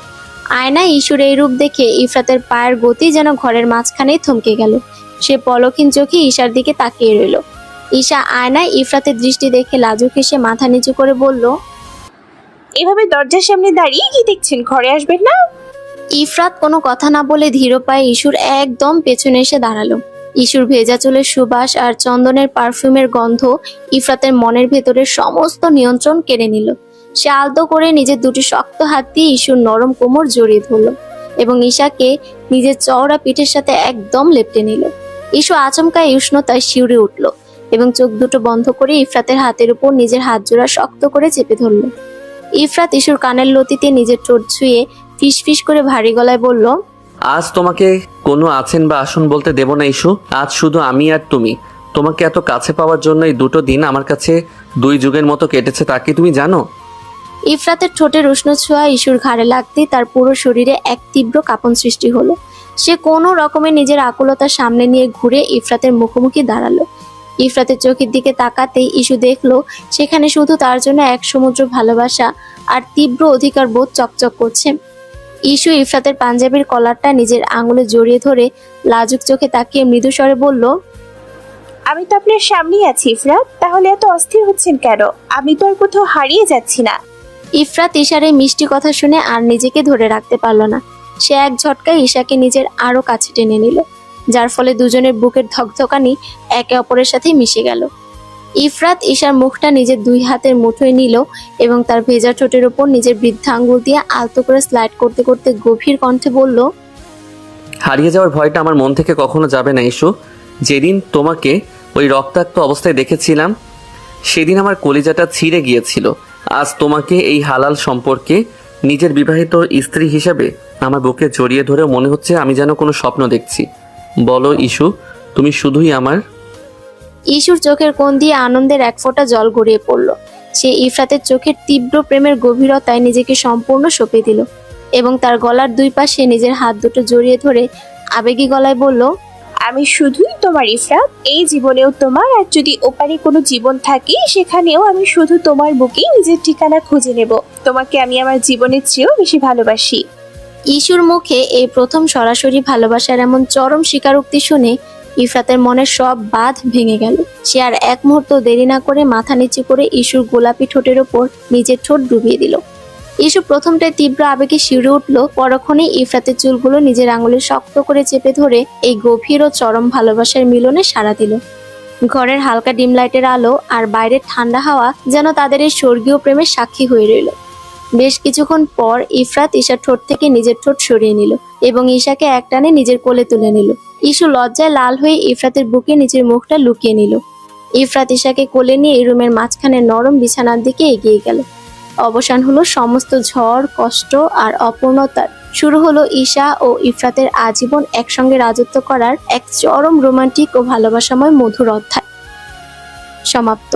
আয়নায় ইস্যুর এই রূপ দেখে ইফরাতের পায়ের গতি যেন ঘরের মাঝখানেই থমকে গেল। সে পলকহীন চোখে ঈশার দিকে তাকিয়ে রইল। ঈশা আয়নায় ইফরাতের দৃষ্টি দেখে লাজুক হেসে মাথা নিচু করে বলল, এভাবে দরজার সামনে দাঁড়িয়ে কি দেখছেন? ঘরে আসবেন না? ইফরাত কোনো কথা না বলে ধীর পায়ে ইস্যুর একদম পেছনে এসে দাঁড়ালো। ইস্যুর ভেজা চুলের সুবাস আর চন্দনের পারফিউমের গন্ধ ইফরাতের মনের ভেতরের সমস্ত নিয়ন্ত্রণ কেড়ে নিল। সে আলতো করে নিজের দুটি শক্ত হাত দিয়ে ইস্যুর নরম কোমর জড়িয়ে ধরল এবং ঈশাকে নিজের চওড়া পিঠের সাথে একদম লেপটে নিল। ইস্যু আচমকা এই উষ্ণতায় শিউরে উঠল। এবং চোখ দুটো বন্ধ করে ইফরাতের হাতের উপর নিজের হাত জোড়া শক্ত করে চেপে ধরল। ইফরাত ইসুর কানের লতিতে নিজের ঠোঁট ছুঁয়ে ফিস ফিস করে ভারী গলায় বলল, আজ তোমাকে কোনো আছেন বা আসুন বলতে দেব না ইস্যু। আজ শুধু আমি আর তুমি। তোমাকে এত কাছে পাওয়ার জন্য এই 2টো দিন আমার কাছে 2 যুগের মতো কেটেছে, তা কি তুমি জানো? ইফরাতের ঠোঁটের উষ্ণ ছোঁয়া ইসুর ঘাড়ে লাগতেই তার পুরো শরীরে এক তীব্র কাঁপন সৃষ্টি হলো। সে কোনো রকমে নিজের আকুলতার সামনে নিয়ে ঘুরে ইফরাতের মুখোমুখি দাঁড়ালো। ইফরাতের চোখের দিকে তাকাতেই ইসু দেখলো সেখানে শুধু তার জন্য এক সমুদ্র ভালোবাসা আর তীব্র অধিকার বোধ চকচক করছে। ইসু ইফরাতের পাঞ্জাবির কলারটা নিজের আঙুলে জড়িয়ে ধরে লাজুক চোখে তাকিয়ে মৃদু স্বরে বলল, আমি তো আপনার সামনেই আছি ইফরাত, তাহলে এত অস্থির হচ্ছেন কেন? আমি তো আর কোথাও হারিয়ে যাচ্ছি না। ইফরাত ঈশার এই মিষ্টি কথা শুনে আর নিজেকে ধরে রাখতে পারল না। সে এক ঝটকায় ঈশাকে নিজের আরো কাছে টেনে নিল, যার ফলে দুজনের বুকের ধকধকানি একে অপরের সাথে মিশে গেল। ইফরাত ঈশার মুখটা নিজের 2 হাতের মুঠোয় নিল এবং তার ভেজা ঠোঁটের উপর নিজের বৃদ্ধা আঙ্গুল দিয়ে আলতো করে স্লাইড করতে করতে গভীর কণ্ঠে বলল, হারিয়ে যাওয়ার ভয়টা আমার মন থেকে কখনো যাবে না ইস্যু। যেদিন তোমাকে ওই রক্তাক্ত অবস্থায় দেখেছিলাম সেদিন আমার কলিজাটা ছিঁড়ে গিয়েছিল। আজ তোমাকে এই হালাল সম্পর্কে নিজের বিবাহিত স্ত্রী হিসেবে আমার বুকে জড়িয়ে ধরে মনে হচ্ছে আমি যেন কোনো স্বপ্ন দেখছি। বলো ইস্যু, তুমি শুধুই আমার। ইসুর চোখের কোণ দিয়ে আনন্দের এক ফোঁটা জল গড়িয়ে পড়ল। সে ইফরাতের চোখের তীব্র প্রেমের গভীরতায় নিজেকে সম্পূর্ণ সঁপে দিল এবং তার গলার 2 পাশে নিজের হাত দুটো জড়িয়ে ধরে আবেগী গলায় বলল, আমি শুধুই তোমার ইফরাত, এই জীবনেও তোমার, আর যদি ওপারে কোনো জীবন থাকে সেখানেও আমি শুধু তোমার বুকেই নিজের ঠিকানা খুঁজে নেব। তোমাকে আমি আমার জীবনের চেয়েও বেশি ভালোবাসি। ইসুর মুখে এই প্রথম সরাসরি ভালোবাসার এমন চরম স্বীকারোক্তি শুনে ইফরাতের মনের সব বাঁধ ভেঙে গেল। সে আর এক মুহূর্ত দেরি না করে মাথা নিচু করে ইসুর গোলাপি ঠোঁটের ওপর নিজের ঠোঁট ডুবিয়ে দিল। ইসু প্রথমটায় তীব্র আবেগে শিউরে উঠল, পরক্ষণেই ইফরাতের চুলগুলো নিজের আঙুলে শক্ত করে চেপে ধরে এই গভীর ও চরম ভালোবাসার মিলনে সাড়া দিল। ঘরের হালকা ডিম লাইটের আলো আর বাইরের ঠান্ডা হাওয়া যেন তাদের এই স্বর্গীয় প্রেমের সাক্ষী হয়ে রইল। বেশ কিছুক্ষণ পর ইফরাত ঈশার ঠোঁট থেকে নিজের ঠোঁট সরিয়ে নিল এবং ঈশাকে একটানে নিজের কোলে তুলে নিল। ইসু লজ্জায় লাল হয়ে ইফরাতের বুকে নিজের মুখটা লুকিয়ে নিল। ইফরাত ঈশাকে কোলে নিয়ে রুমের মাঝখানে নরম বিছানার দিকে এগিয়ে গেল। অবসান হলো সমস্ত ঝড়, কষ্ট আর অপূর্ণতার। শুরু হলো ঈশা ও ইফরাতের আজীবন একসঙ্গে রাজত্ব করার এক চরম রোমান্টিক ও ভালোবাসাময় মধুর অধ্যায়। সমাপ্ত।